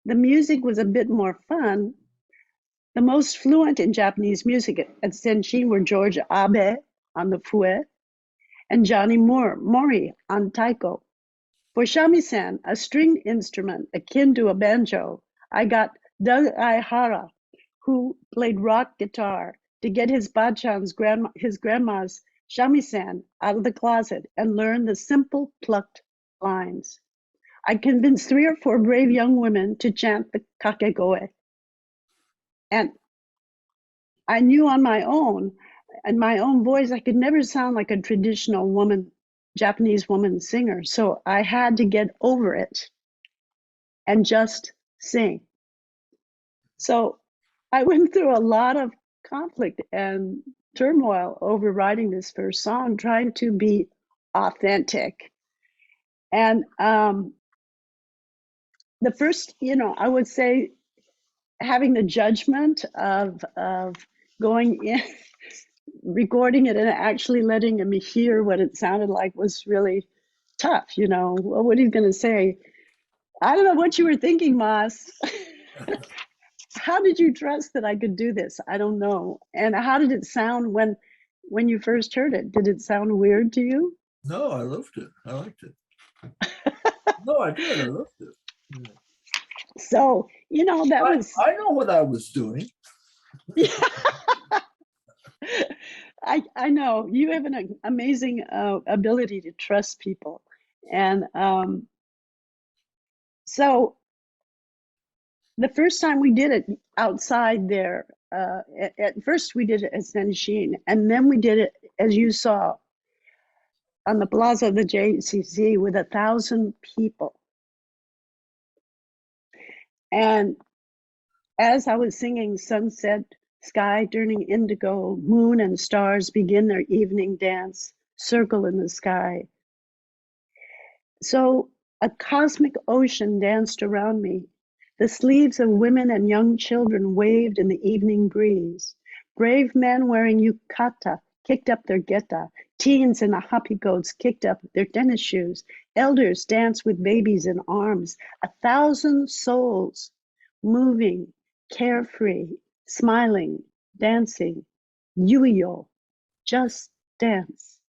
the music was a bit more fun. The most fluent in Japanese music at Senshin were George Abe on the fue and Johnny Mori on taiko. For shamisen, a stringed instrument akin to a banjo, I got Doug Aihara, who played rock guitar, to get his grandma's shamisen out of the closet and learn the simple plucked lines. I convinced 3 or 4 brave young women to chant the kakegoe. And I knew on my own, in my own voice, I could never sound like a traditional woman, Japanese woman singer. So I had to get over it and just sing. So I went through a lot of conflict and turmoil over writing this first song, trying to be authentic. And the first, I would say, having the judgment of going in, recording it and actually letting him hear what it sounded like was really tough. Well, what are you going to say? I don't know what you were thinking, Moss. How did you trust that I could do this? I don't know. And how did it sound when you first heard it? Did it sound weird to you? No, I loved it. I liked it. No, I did. I loved it. Yeah. So, I know what I was doing. I know you have an amazing ability to trust people. And so the first time we did it outside there, at first we did it at Senshin, and then we did it, as you saw, on the plaza of the JCC with 1,000 people. And as I was singing Sunset, Sky turning indigo, moon and stars begin their evening dance, circle in the sky. So a cosmic ocean danced around me. The sleeves of women and young children waved in the evening breeze. Brave men wearing yukata kicked up their geta. Teens in the hoppy goats kicked up their tennis shoes. Elders danced with babies in arms. 1,000 souls moving, carefree, smiling, dancing. Yuyo, just dance.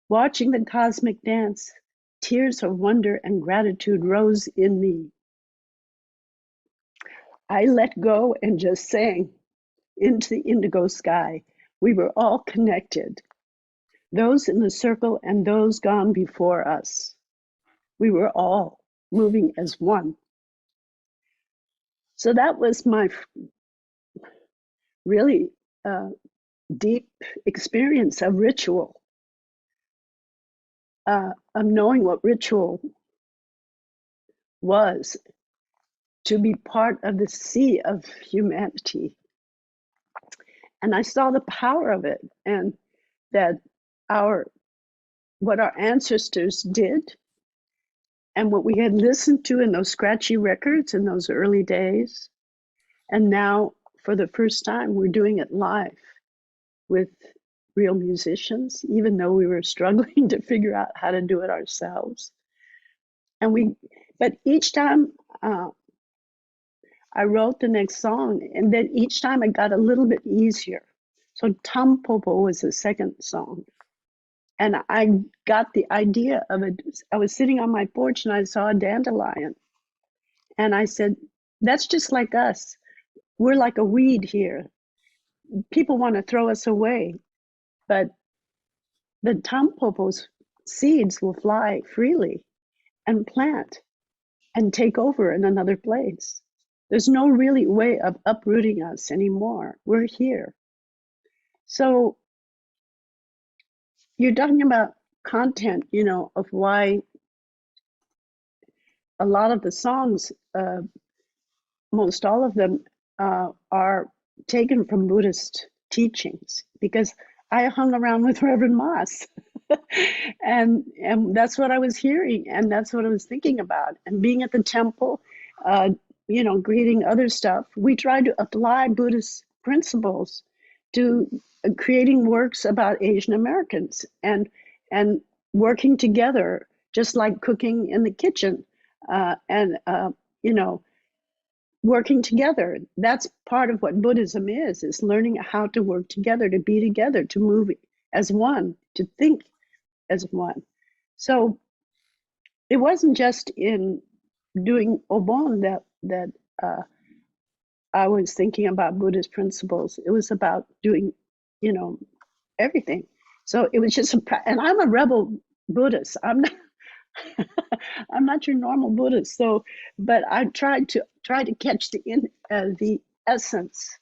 Watching the cosmic dance, tears of wonder and gratitude rose in me. I let go and just sang into the indigo sky. We were all connected, those in the circle and those gone before us. We were all moving as one. So that was my really deep experience of ritual, of knowing what ritual was, to be part of the sea of humanity. And I saw the power of it, and that what our ancestors did and what we had listened to in those scratchy records in those early days. And now, for the first time, we're doing it live with real musicians, even though we were struggling to figure out how to do it ourselves. But each time I wrote the next song, and then each time it got a little bit easier. So Tampopo was the second song. And I got the idea of it. I was sitting on my porch and I saw a dandelion. And I said, that's just like us. We're like a weed here. People want to throw us away, but the Tampopo's seeds will fly freely and plant and take over in another place. There's no really way of uprooting us anymore. We're here. So you're talking about content, of why a lot of the songs, most all of them, are taken from Buddhist teachings, because I hung around with Reverend Moss. and that's what I was hearing, and that's what I was thinking about. And being at the temple, greeting other stuff, we tried to apply Buddhist principles to creating works about Asian Americans and working together, just like cooking in the kitchen, working together. That's part of what Buddhism is learning how to work together, to be together, to move as one, to think as one. So it wasn't just in doing Obon that I was thinking about Buddhist principles. It was about doing, everything. So it was just and I'm a rebel Buddhist. I'm not I'm not your normal Buddhist. So, but I tried to catch the essence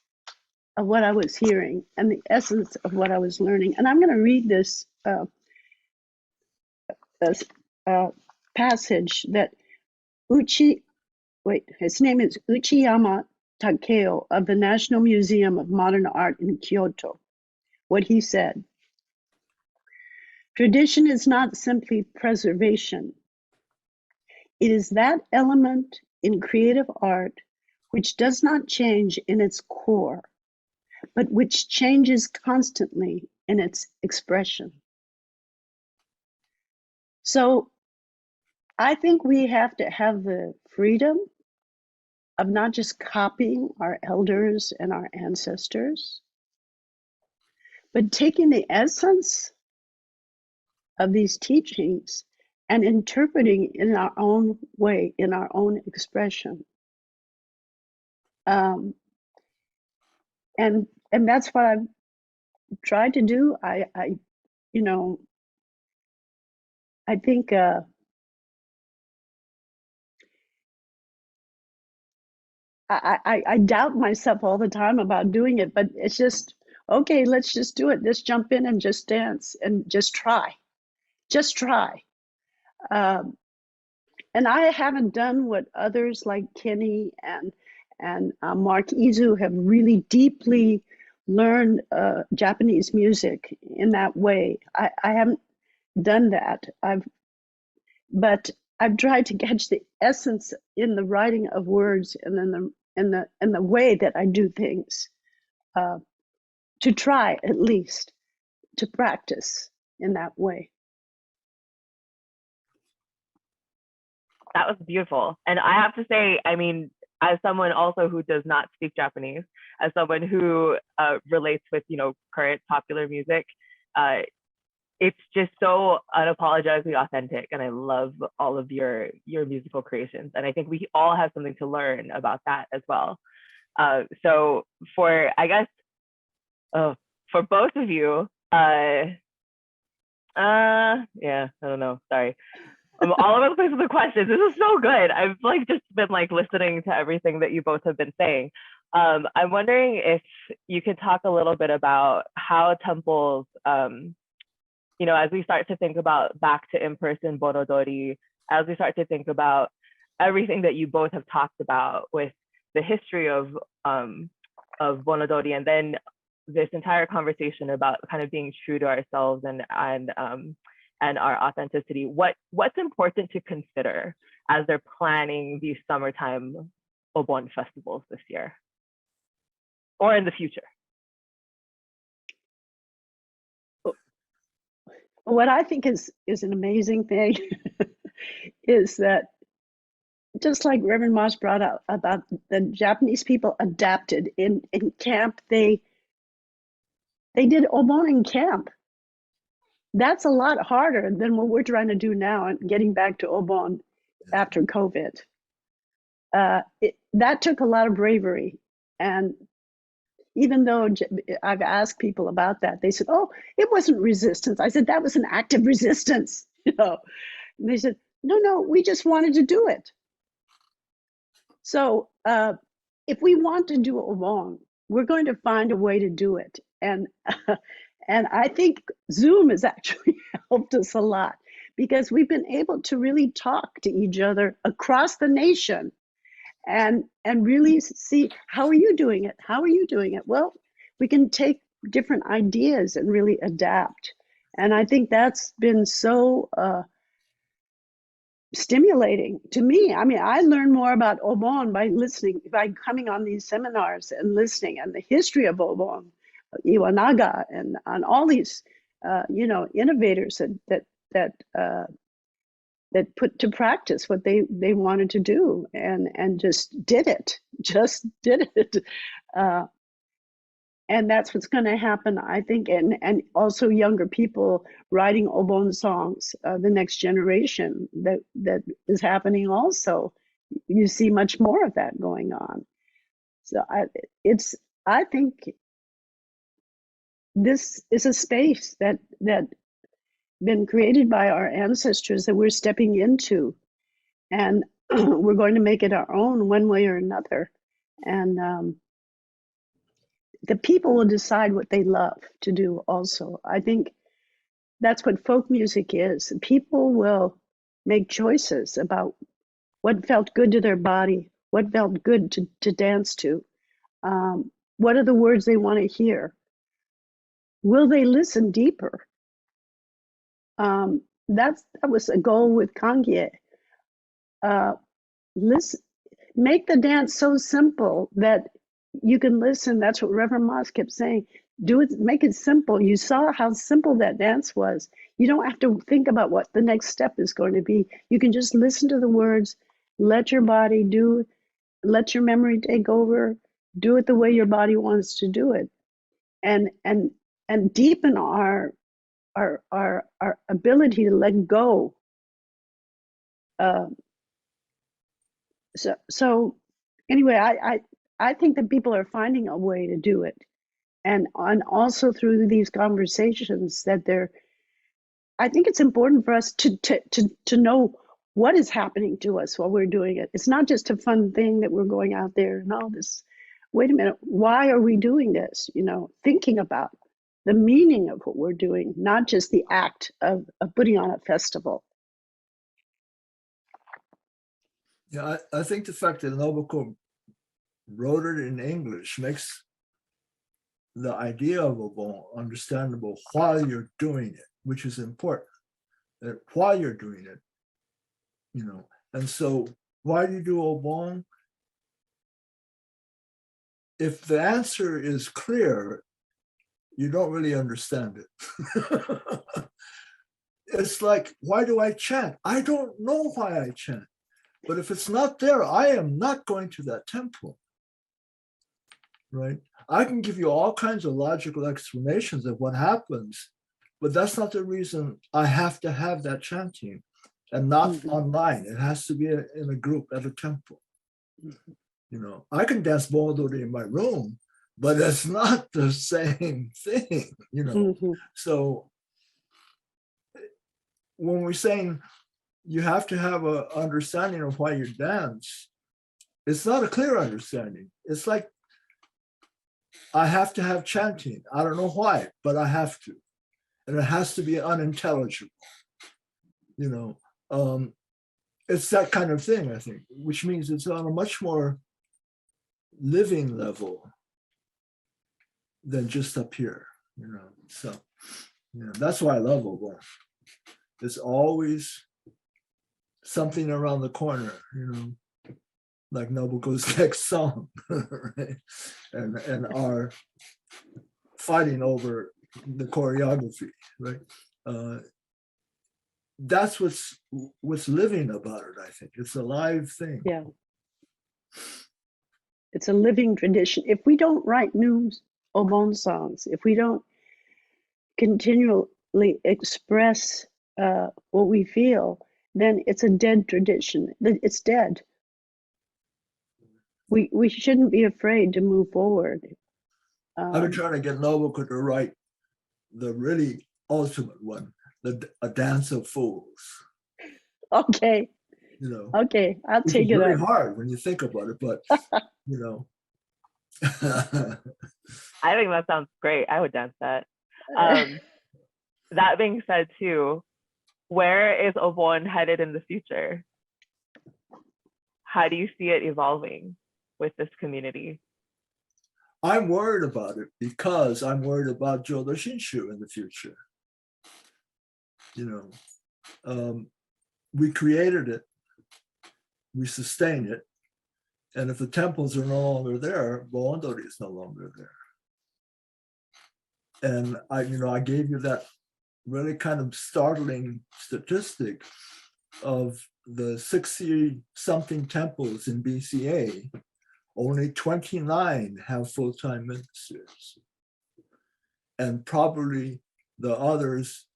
of what I was hearing and the essence of what I was learning. And I'm going to read this passage that his name is Uchiyama Takeo of the National Museum of Modern Art in Kyoto. What he said: tradition is not simply preservation. It is that element in creative art which does not change in its core, but which changes constantly in its expression. So I think we have to have the freedom of not just copying our elders and our ancestors, but taking the essence of these teachings and interpreting in our own way, in our own expression. And that's what I've tried to do. I think I doubt myself all the time about doing it, but it's just, okay, let's just do it. Just jump in and just dance and just try. Just try. And I haven't done what others like Kenny and Mark Izu have really deeply learned Japanese music in that way. I haven't done that. But I've tried to catch the essence in the writing of words and then the way that I do things. to try at least to practice in that way. That was beautiful. And I have to say, I mean, as someone also who does not speak Japanese, as someone who relates with, current popular music, it's just so unapologetically authentic. And I love all of your musical creations. And I think we all have something to learn about that as well. So for, I guess, for both of you, yeah, I don't know, sorry. I'm all over the place with the questions. This is so good. I've just been listening to everything that you both have been saying. I'm wondering if you could talk a little bit about how temples, as we start to think about back to in-person Bonodori, as we start to think about everything that you both have talked about with the history of Bonodori, and then this entire conversation about kind of being true to ourselves and our authenticity, what's important to consider as they're planning these summertime Obon festivals this year or in the future? What I think is an amazing thing is that, just like Reverend Moss brought up about the Japanese people adapted in camp, they did Obon in camp. That's a lot harder than what we're trying to do now and getting back to Obon after COVID. That took a lot of bravery. And even though I've asked people about that, they said, oh, it wasn't resistance. I said, that was an active resistance. And they said, no, we just wanted to do it. So if we want to do Obon, we're going to find a way to do it. And I think Zoom has actually helped us a lot, because we've been able to really talk to each other across the nation and really see, how are you doing it? How are you doing it? Well, we can take different ideas and really adapt. And I think that's been so stimulating to me. I mean, I learn more about Obon by coming on these seminars and listening, and the history of Obon, Iwanaga, and on all these, innovators that put to practice what they wanted to do and just did it. And that's what's going to happen, I think, and also younger people writing Obon songs, the next generation that is happening also. You see much more of that going on. So I think this is a space that been created by our ancestors that we're stepping into, and we're going to make it our own one way or another. And the people will decide what they love to do also. I think that's what folk music is. People will make choices about what felt good to their body, what felt good to dance to, what are the words they want to hear. Will they listen deeper? That was a goal with Kangye. Listen, make the dance so simple that you can listen. That's what Reverend Moss kept saying. Do it, make it simple. You saw how simple that dance was. You don't have to think about what the next step is going to be. You can just listen to the words, let your body do, let your memory take over, do it the way your body wants to do it, and deepen our ability to let go. So anyway, I think that people are finding a way to do it, and also through these conversations that I think it's important for us to know what is happening to us while we're doing it. It's not just a fun thing that we're going out there and all this. Wait a minute, why are we doing this? Thinking about the meaning of what we're doing, not just the act of putting on a festival. Yeah, I think the fact that Nobuko wrote it in English makes the idea of Obon understandable while you're doing it, which is important. That while you're doing it, and so why do you do Obon? If the answer is clear, you don't really understand it. It's like, why do I chant? I don't know why I chant. But if it's not there, I am not going to that temple. Right? I can give you all kinds of logical explanations of what happens, but that's not the reason I have to have that chanting, and not online. It has to be in a group at a temple. You know, I can dance Bodori in my room, but it's not the same thing, you know. So when we're saying you have to have an understanding of why you dance, it's not a clear understanding. It's like, I have to have chanting. I don't know why, but I have to. And it has to be unintelligible. You know, it's that kind of thing, I think, which means it's on a much more living level than just up here, you know. So, you know, that's why I love Obon. It's always something around the corner, you know, like Nobuko's next song, right? And our fighting over the choreography, right? That's what's living about it, I think. It's a live thing. Yeah. It's a living tradition. If we don't write new Obon songs, if we don't continually express what we feel, then it's a dead tradition. It's dead. We shouldn't be afraid to move forward. I've been trying to get Nobuko to write the really ultimate one, A Dance of Fools. Okay. You know. Okay, I'll which take is it very up. hard when you think about it, but you know. I think that sounds great. I would dance that. That being said, too, where is Obon headed in the future? How do you see it evolving with this community? I'm worried about it because I'm worried about Jodo Shinshu in the future. You know, we created it, we sustain it, and if the temples are no longer there, Boondori is no longer there. And I gave you that really kind of startling statistic of the 60-something temples in BCA, only 29 have full-time ministers. And probably the others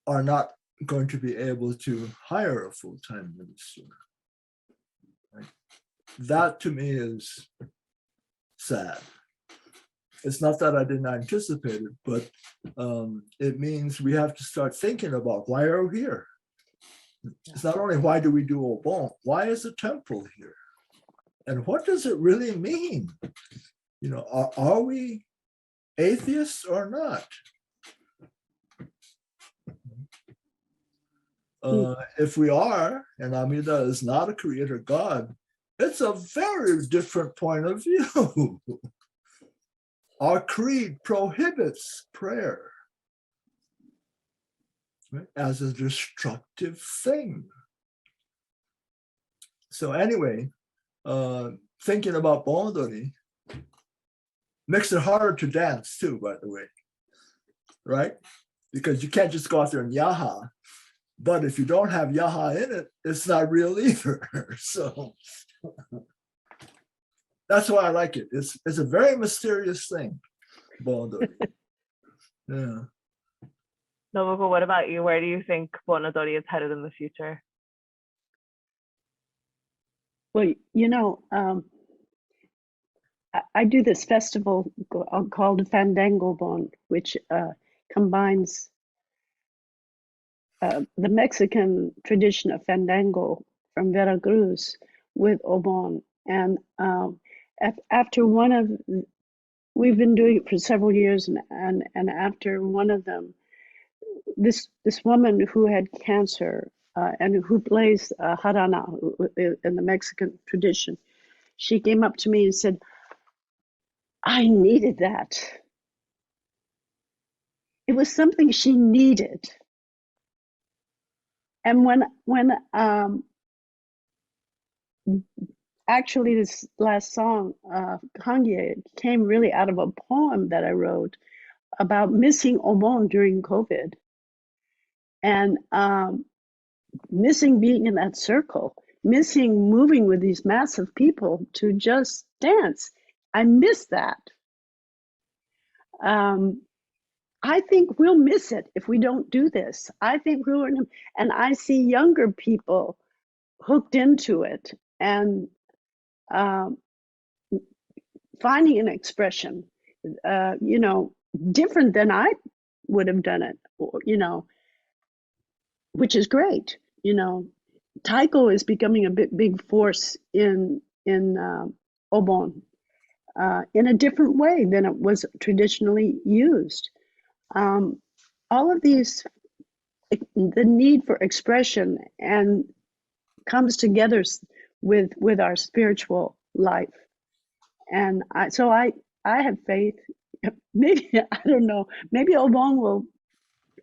are not going to be able to hire a full-time minister. Right? That to me is sad. It's not that I didn't anticipate it, but it means we have to start thinking about why are we here? It's not only why do we do Obon, why is the temple here? And what does it really mean? You know, are we atheists or not? If we are, and Amida is not a creator God, it's a very different point of view. Our creed prohibits prayer, right, as a destructive thing. So anyway, thinking about Boondori makes it harder to dance too, by the way, right? Because you can't just go out there and yaha, but if you don't have yaha in it, it's not real either. So that's why I like it. It's a very mysterious thing, Boondori. Yeah. Nobuko, what about you? Where do you think Boondori is headed in the future? Well, you know, I do this festival called Fandango Bon, which combines the Mexican tradition of Fandango from Veracruz with Obon. And after one of, we've been doing it for several years, and after one of them, this woman who had cancer and who plays jarana in the Mexican tradition, she came up to me and said, I needed that. It was something she needed. And when actually, this last song, Kangye, came really out of a poem that I wrote about missing Obon during COVID and missing being in that circle, missing moving with these massive people to just dance. I miss that. I think we'll miss it if we don't do this. I think we're in, and I see younger people hooked into it and finding an expression, different than I would have done it, or, which is great. Taiko is becoming a big force in Obon in a different way than it was traditionally used. All of these, the need for expression and comes together with our spiritual life. And so I have faith. Maybe, I don't know, maybe Obon will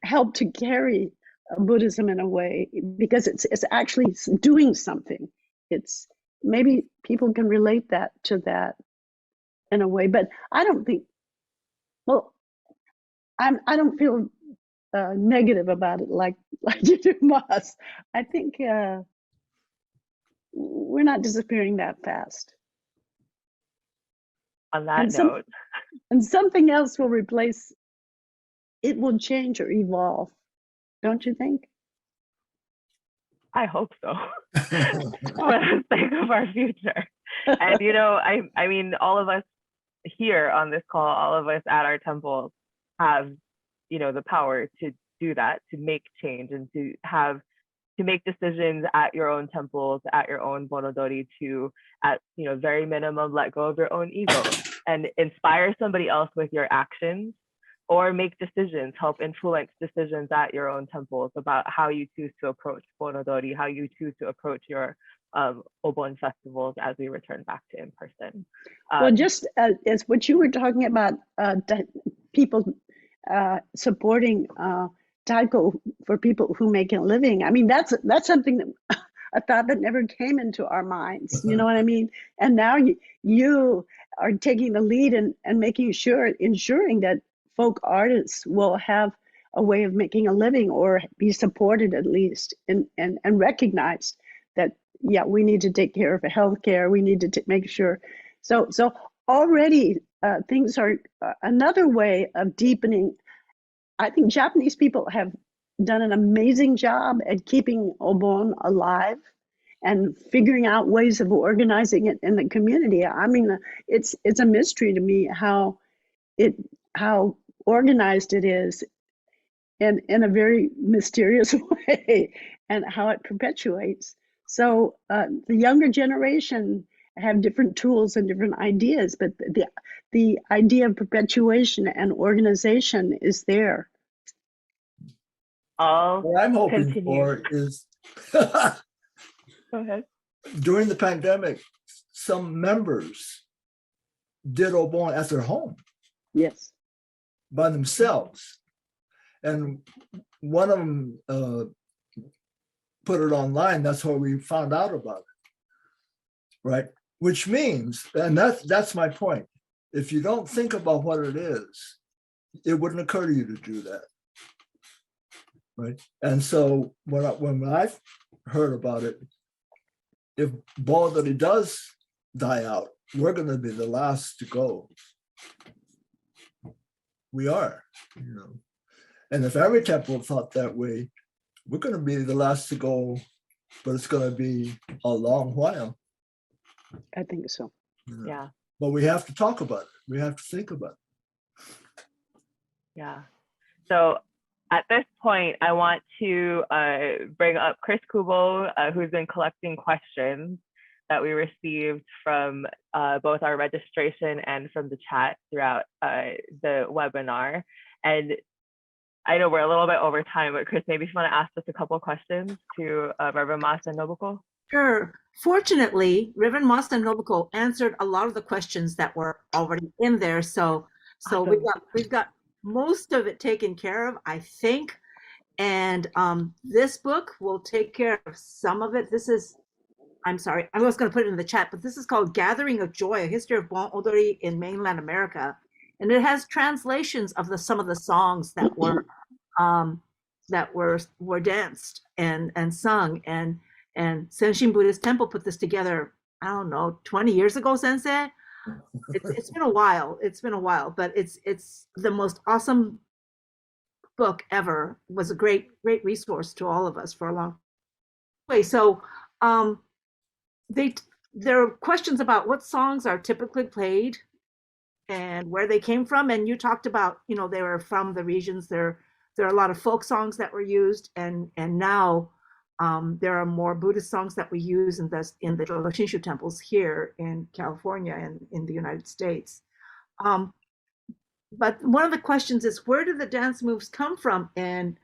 help to carry Buddhism in a way, because it's actually doing something. It's maybe people can relate that to that in a way, but I don't think, well, I don't feel negative about it like you do, Moss. I think we're not disappearing that fast. On that note. And something else will replace, it will change or evolve. Don't you think? I hope so. Let us think of our future. And I mean, all of us here on this call, all of us at our temples have, the power to do that, to make change and to make decisions at your own temples, at your own bonodori, to, at very minimum, let go of your own ego and inspire somebody else with your actions, or make decisions, help influence decisions at your own temples about how you choose to approach bonodori, how you choose to approach your Obon festivals as we return back to in-person. Well, just as what you were talking about, people supporting Taiko for people who make a living. I mean, that's something that a thought that never came into our minds. You know what I mean? And now you are taking the lead and ensuring that folk artists will have a way of making a living, or be supported at least, and recognized that, yeah, we need to take care of healthcare. We need to make sure. So already things are another way of deepening. I think Japanese people have done an amazing job at keeping Obon alive and figuring out ways of organizing it in the community. I mean, it's a mystery to me how organized it is in a very mysterious way, and how it perpetuates. So the younger generation have different tools and different ideas, but the idea of perpetuation and organization is there. What I'm hoping for is Go ahead. During the pandemic, some members did Obon at their home. Yes. By themselves. And one of them put it online. That's how we found out about it. Right? Which means, and that's my point. If you don't think about what it is, it wouldn't occur to you to do that. Right? And so when I heard about it, if bonodori does die out, we're going to be the last to go. We are, And if every temple thought that way, we're going to be the last to go, but it's going to be a long while. I think so. Yeah. But we have to talk about it. We have to think about it. Yeah. So at this point, I want to bring up Chris Kubo, who's been collecting questions that we received from both our registration and from the chat throughout the webinar. And I know we're a little bit over time, but Chris, maybe if you want to ask us a couple of questions to Reverend Mas and Nobuko. Sure. Fortunately, Reverend Mas and Nobuko answered a lot of the questions that were already in there. So awesome. we've got most of it taken care of, I think. And this book will take care of some of it. I'm sorry, I was going to put it in the chat, but this is called Gathering of Joy, A History of Bon Odori in Mainland America. And it has translations of some of the songs that were danced and sung. And Senshin Buddhist Temple put this together, I don't know, 20 years ago, Sensei. It's been a while. It's been a while, but it's the most awesome book ever. It was a great resource to all of us for a long way. So there are questions about what songs are typically played and where they came from. And you talked about, they were from the regions. There are a lot of folk songs that were used, and now there are more Buddhist songs that we use in the Jodo Shinshu temples here in California and in the United States. But one of the questions is, where do the dance moves come from? And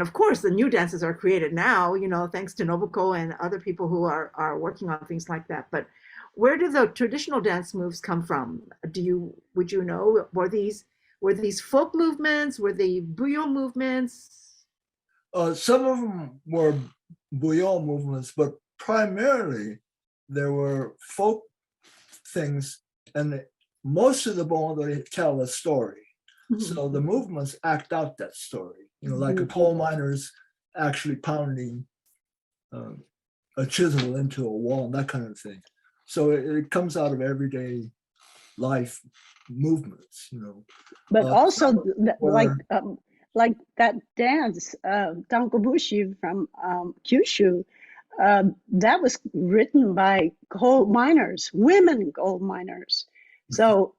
of course, the new dances are created now, thanks to Nobuko and other people who are working on things like that. But where do the traditional dance moves come from? Would you know? Were these folk movements? Were they Buyo movements? Some of them were Buyo movements, but primarily there were folk things, and most of the Bon Odori tell a story. So the movements act out that story, like a coal miner's actually pounding a chisel into a wall, that kind of thing. So it comes out of everyday life movements, But also, like that dance, Dankobushi from Kyushu, that was written by coal miners, women gold miners. So,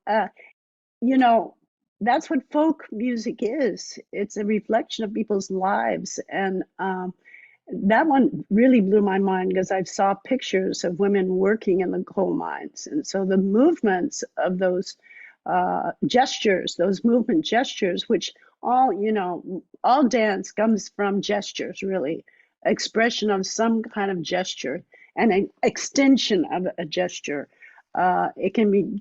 that's what folk music is. It's a reflection of people's lives. And that one really blew my mind because I saw pictures of women working in the coal mines. And so the movements of those gestures, those movement gestures, which all dance comes from gestures, really, expression of some kind of gesture and an extension of a gesture. It can be,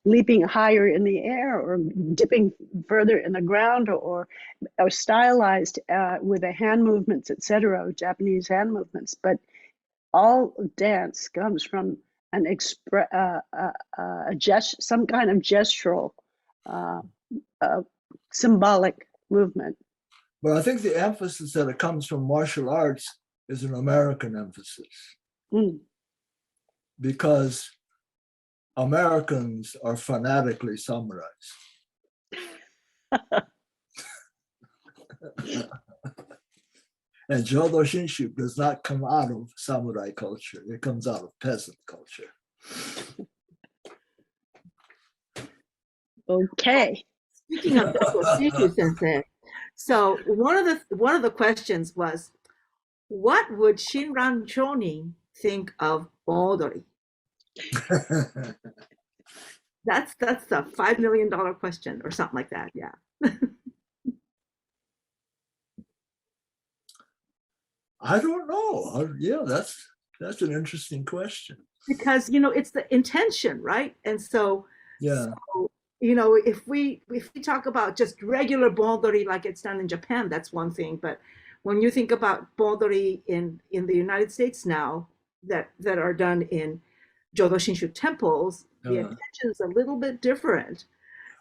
leaping higher in the air or dipping further in the ground or stylized with the hand movements, etc., Japanese hand movements. But all dance comes from an some kind of gestural, symbolic movement. But I think the emphasis that it comes from martial arts is an American emphasis. Because Americans are fanatically samurais. And Jodo Shinshu does not come out of samurai culture. It comes out of peasant culture. Okay. Speaking of Jodo Shinshu, Sensei, so one of the questions was, what would Shinran Chonin think of Odori? That's the $5 million question or something like that. Yeah. I don't know. Yeah, that's an interesting question. Because it's the intention, right? And so yeah. So, if we talk about just regular Bondori like it's done in Japan, that's one thing. But when you think about Bondori in the United States now that are done in Jodo Shinshu temples, the intention is a little bit different.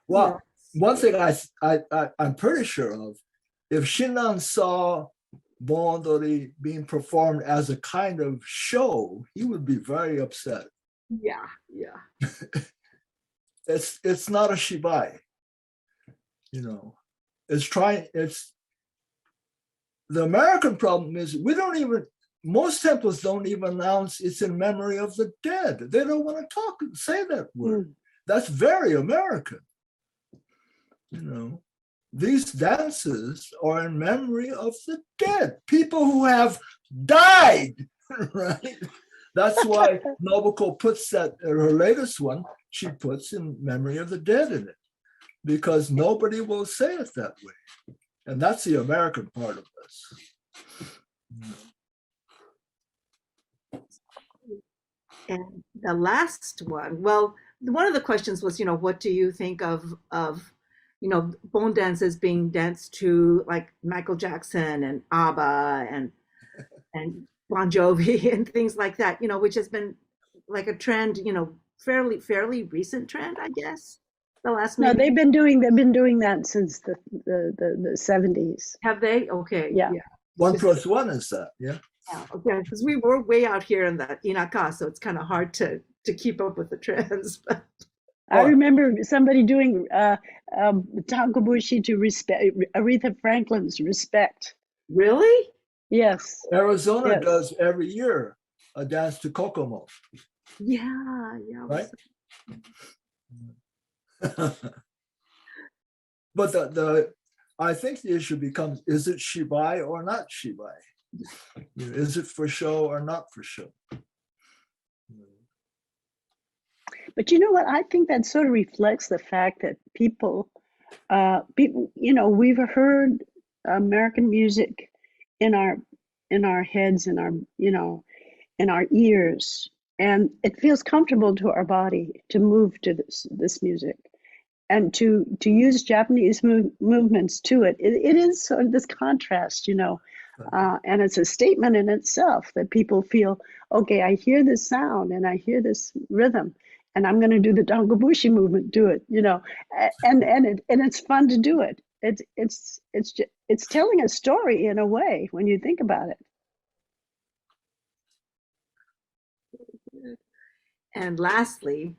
Well, one thing I'm pretty sure of, if Shinran saw Bondori being performed as a kind of show, he would be very upset. Yeah. It's not a shibai. It's the American problem is most temples don't even announce it's in memory of the dead. They don't want to say that word. That's very American. These dances are in memory of the dead, people who have died, right? That's why Nobuko puts that, her latest one, she puts in memory of the dead in it, because nobody will say it that way. And that's the American part of this. And the last one, well, one of the questions was, what do you think of bone dances being danced to like Michael Jackson and ABBA and Bon Jovi and things like that, which has been like a trend, fairly recent trend, I guess. The last No, maybe they've been doing that since the 70s. have they? Okay, Yeah. 1+1 is that, yeah. Okay, because we were way out here in the Inaka, so it's kind of hard to keep up with the trends. But I remember somebody doing Tangobushi to respect Aretha Franklin's Respect. really? Yes. Arizona Yes. does every year a dance to Kokomo, Yeah. right? But I think the issue becomes, is it shibai or not shibai? Is it for show or not for show? But you know what? I think that sort of reflects the fact that people, we've heard American music in our heads, in our ears, and it feels comfortable to our body to move to this music, and to use Japanese movements to it. It is sort of this contrast, and it's a statement in itself that people feel, okay, I hear this sound and I hear this rhythm, and I'm going to do the Dangobushi movement to it, and it's fun to do it. It's telling a story in a way when you think about it. And lastly,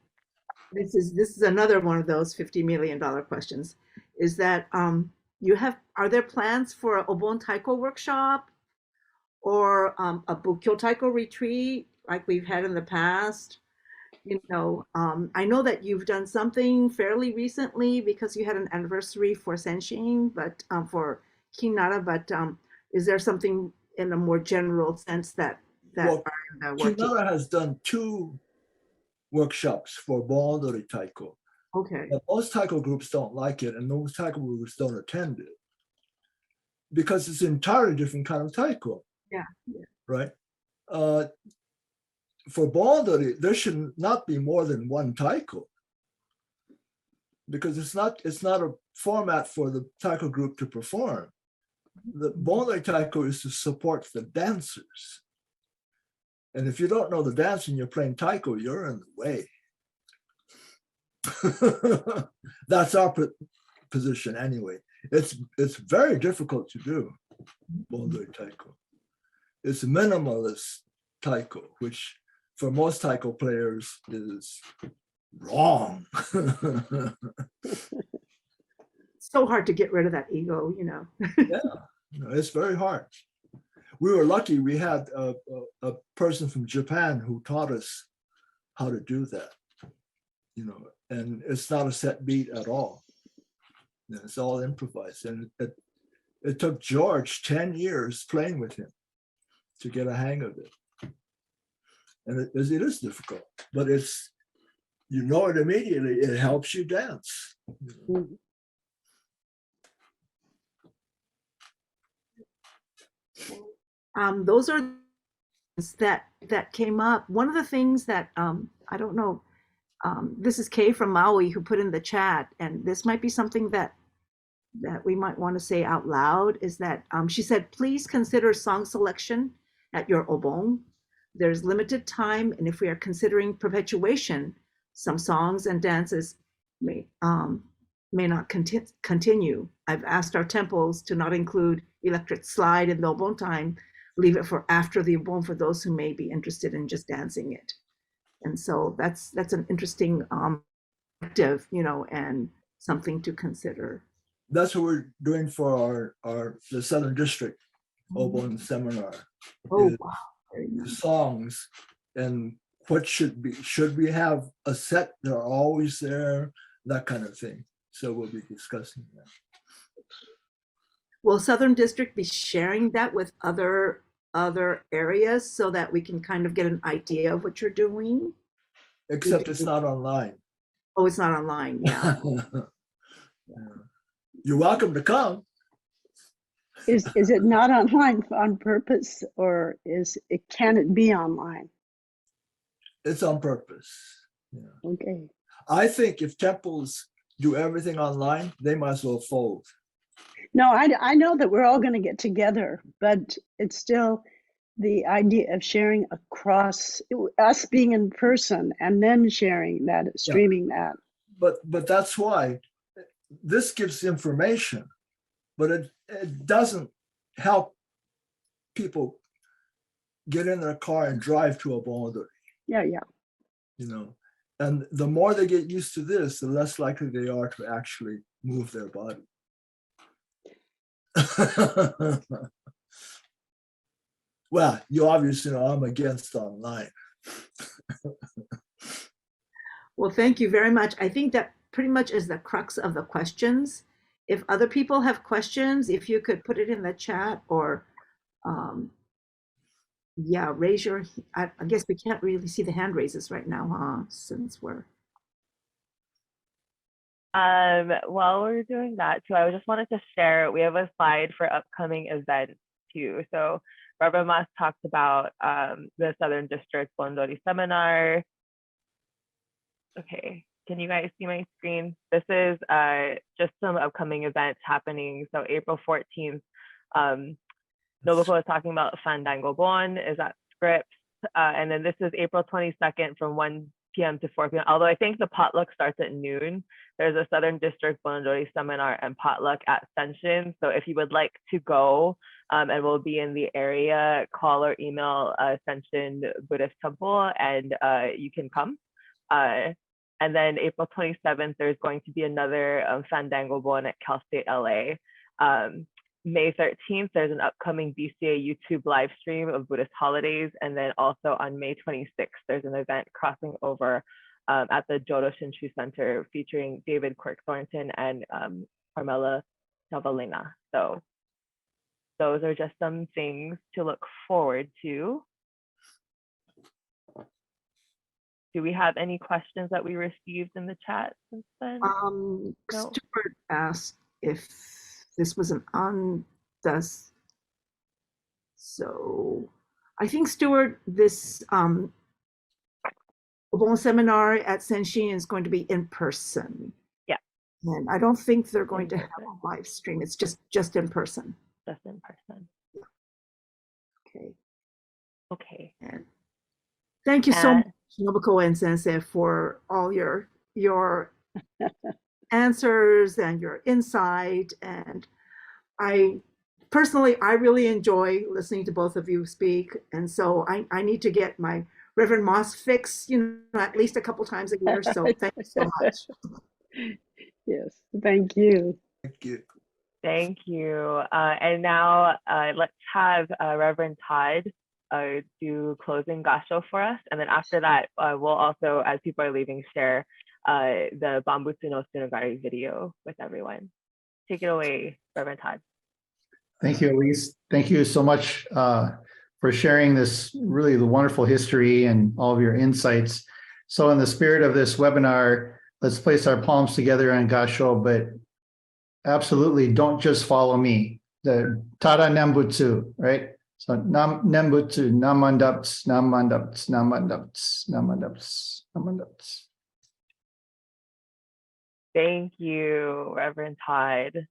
this is another one of those $50 million questions, is that are there plans for an Obon Taiko workshop or a Bukkyo Taiko retreat like we've had in the past? I know that you've done something fairly recently because you had an anniversary for Senshin, but for Kinara, but is there something in a more general sense that Well, are working? Kinara has done 2 workshops for Bon Taiko. Okay. But most taiko groups don't like it, and most taiko groups don't attend it because it's an entirely different kind of taiko. Yeah. Right. For Bondori, there should not be more than 1 taiko because it's not a format for the taiko group to perform. The Bondori taiko is to support the dancers. And if you don't know the dance and you're playing taiko, you're in the way. That's our position anyway. It's very difficult to do Bondori taiko. It's minimalist taiko, which for most taiko players is wrong. So hard to get rid of that ego, Yeah, it's very hard. We were lucky we had a person from Japan who taught us how to do that, and it's not a set beat at all. It's all improvised. And it took George 10 years playing with him to get a hang of it. And it is difficult, but it immediately, it helps you dance. Those are that came up. One of the things that I don't know, this is Kay from Maui who put in the chat, and this might be something that we might want to say out loud, is that she said, please consider song selection at your obon. There's limited time, and if we are considering perpetuation, some songs and dances may not continue. I've asked our temples to not include electric slide in the obon time, leave it for after the obon for those who may be interested in just dancing it. And so that's an interesting perspective, and something to consider. That's what we're doing for the Southern District Obon seminar. Oh, wow. Very nice. Songs and what should we have a set that are always there, that kind of thing. So we'll be discussing that. Will Southern District be sharing that with other areas so that we can kind of get an idea of what you're doing? Except it's not online. Oh, it's not online. Yeah. You're welcome to come. Is it not online on purpose, or can it be online? It's on purpose. Yeah. Okay. I think if temples do everything online, they might as well fold. No, I know that we're all going to get together, but it's still, the idea of sharing across, us being in person and then sharing that, streaming that. But that's why this gives information, but it doesn't help people get in their car and drive to a border. Yeah. You know, and the more they get used to this, the less likely they are to actually move their body. Well, you obviously know I'm against online. Well, thank you very much. I think that pretty much is the crux of the questions. If other people have questions, if you could put it in the chat or, yeah, raise your, I guess we can't really see the hand raises right now, huh? Since we're. While we're doing that too, I just wanted to share, we have a slide for upcoming events too. So Barbara Moss talked about the Southern District Bondori Seminar. Okay, can you guys see my screen? This is just some upcoming events happening. So April 14th, Nobuko was talking about Fandango Bon is at Scripps. And then this is April 22nd from 1 p.m. to 4 p.m. Although I think the potluck starts at noon. There's a Southern District Bondori Seminar and potluck at Senshin. So if you would like to go and will be in the area, call or email Senshin Buddhist Temple and you can come. And then April 27th, there's going to be another Fandango Bon at Cal State LA. May 13th, there's an upcoming BCA YouTube live stream of Buddhist holidays. And then also on May 26th, there's an event crossing over at the Jodo Shinshu Center featuring David Quirk Thornton and Carmela Davalena. So those are just some things to look forward to. Do we have any questions that we received in the chat since then? No. Stuart asked if this was an on-does. So I think, Stuart, this Obon seminar at Senshin is going to be in person. Yeah. And I don't think they're going to have a live stream. It's just in person. Just in person. Okay. Okay. And thank you so much, Nobuko and Sensei, for all your answers and your insight. And I personally really enjoy listening to both of you speak. And so I need to get my Reverend Moss fix, at least a couple times a year. So thank you so much. Yes, thank you. Thank you. Thank you. And now let's have Reverend Todd do closing gasho for us. And then after that, we'll also, as people are leaving, share the Bambutsu no Tsunagari video with everyone. Take it away, Reverend Todd. Thank you, Elise. Thank you so much for sharing this really the wonderful history and all of your insights. So in the spirit of this webinar, let's place our palms together on gasho, but absolutely don't just follow me. The Tada Nembutsu, right? So Nembutsu, Namandaps, Namandaps, Namandaps, Namandaps, Namandaps. Thank you, Reverend Todd.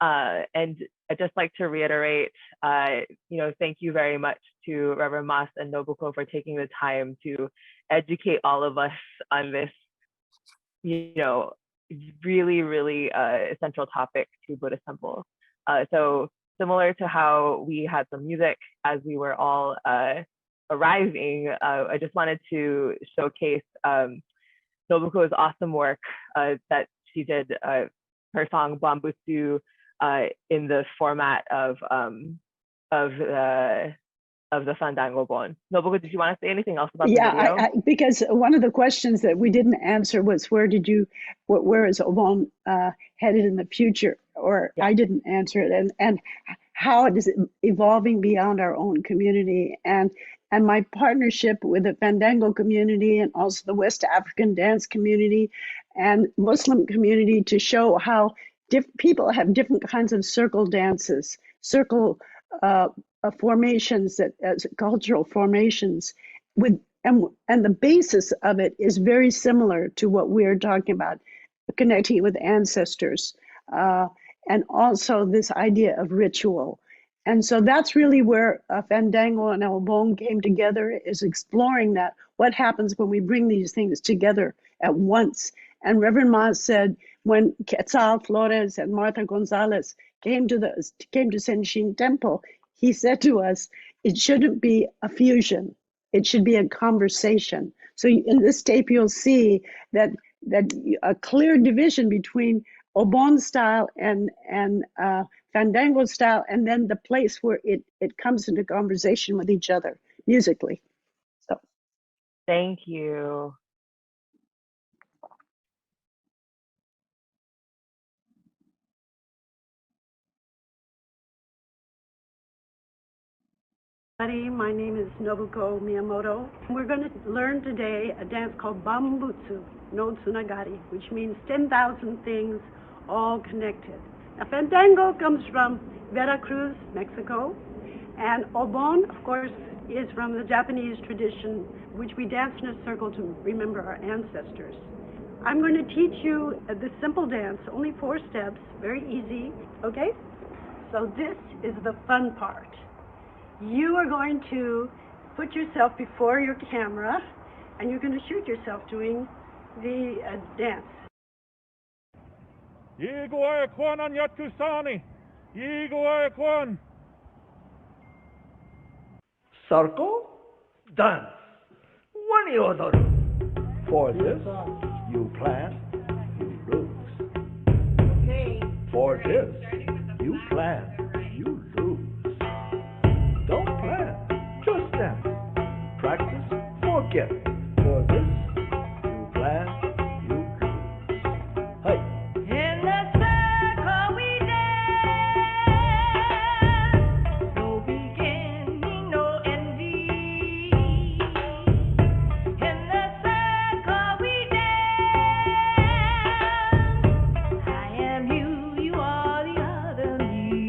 And I'd just like to reiterate, thank you very much to Reverend Moss and Nobuko for taking the time to educate all of us on this, really, really essential topic to Buddhist temples. So similar to how we had some music as we were all arriving, I just wanted to showcase Nobuko's awesome work that she did, her song Bambutsu in the format of the Fandango Bon. Nobuko, did you want to say anything else about the video? Because one of the questions that we didn't answer was where is Obon headed in the future? Or I didn't answer it, and how it is evolving beyond our own community, and my partnership with the Fandango community and also the West African dance community and Muslim community to show how people have different kinds of circle dances, circle formations, as cultural formations, and the basis of it is very similar to what we're talking about, connecting with ancestors, and also this idea of ritual. And so that's really where Fandango and Obon came together, is exploring that. What happens when we bring these things together at once? And Reverend Ma said, when Quetzal Flores and Martha Gonzalez came to Senshin Temple, he said to us, it shouldn't be a fusion. It should be a conversation. So in this tape, you'll see that a clear division between Obon style and Fandango style, and then the place where it comes into conversation with each other musically. So Thank you. My name is Nobuko Miyamoto. We're going to learn today a dance called Bambutsu no Tsunagari, which means 10,000 things all connected. Now, Fandango comes from Veracruz, Mexico, and Obon, of course, is from the Japanese tradition, which we dance in a circle to remember our ancestors. I'm going to teach you this simple dance, only 4 steps, very easy, okay? So this is the fun part. You are going to put yourself before your camera, and you're going to shoot yourself doing the dance. Circle, dance. One yodoru. For this, you plan, you lose. Okay. For this, you plan, you lose. Don't plan, just dance. Practice, forget. For this, you plan, you lose. Hey. In the circle we dance, no beginning, no envy. In the circle we dance, I am you, you are the other me.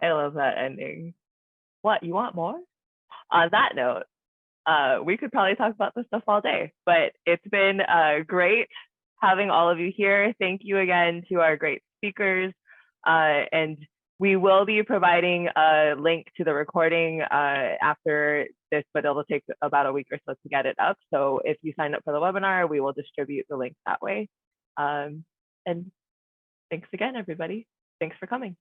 I love that ending. What, you want more? On that note, we could probably talk about this stuff all day, but it's been great having all of you here. Thank you again to our great speakers. And we will be providing a link to the recording after this, but it'll take about a week or so to get it up. So if you sign up for the webinar, we will distribute the link that way. And thanks again, everybody. Thanks for coming.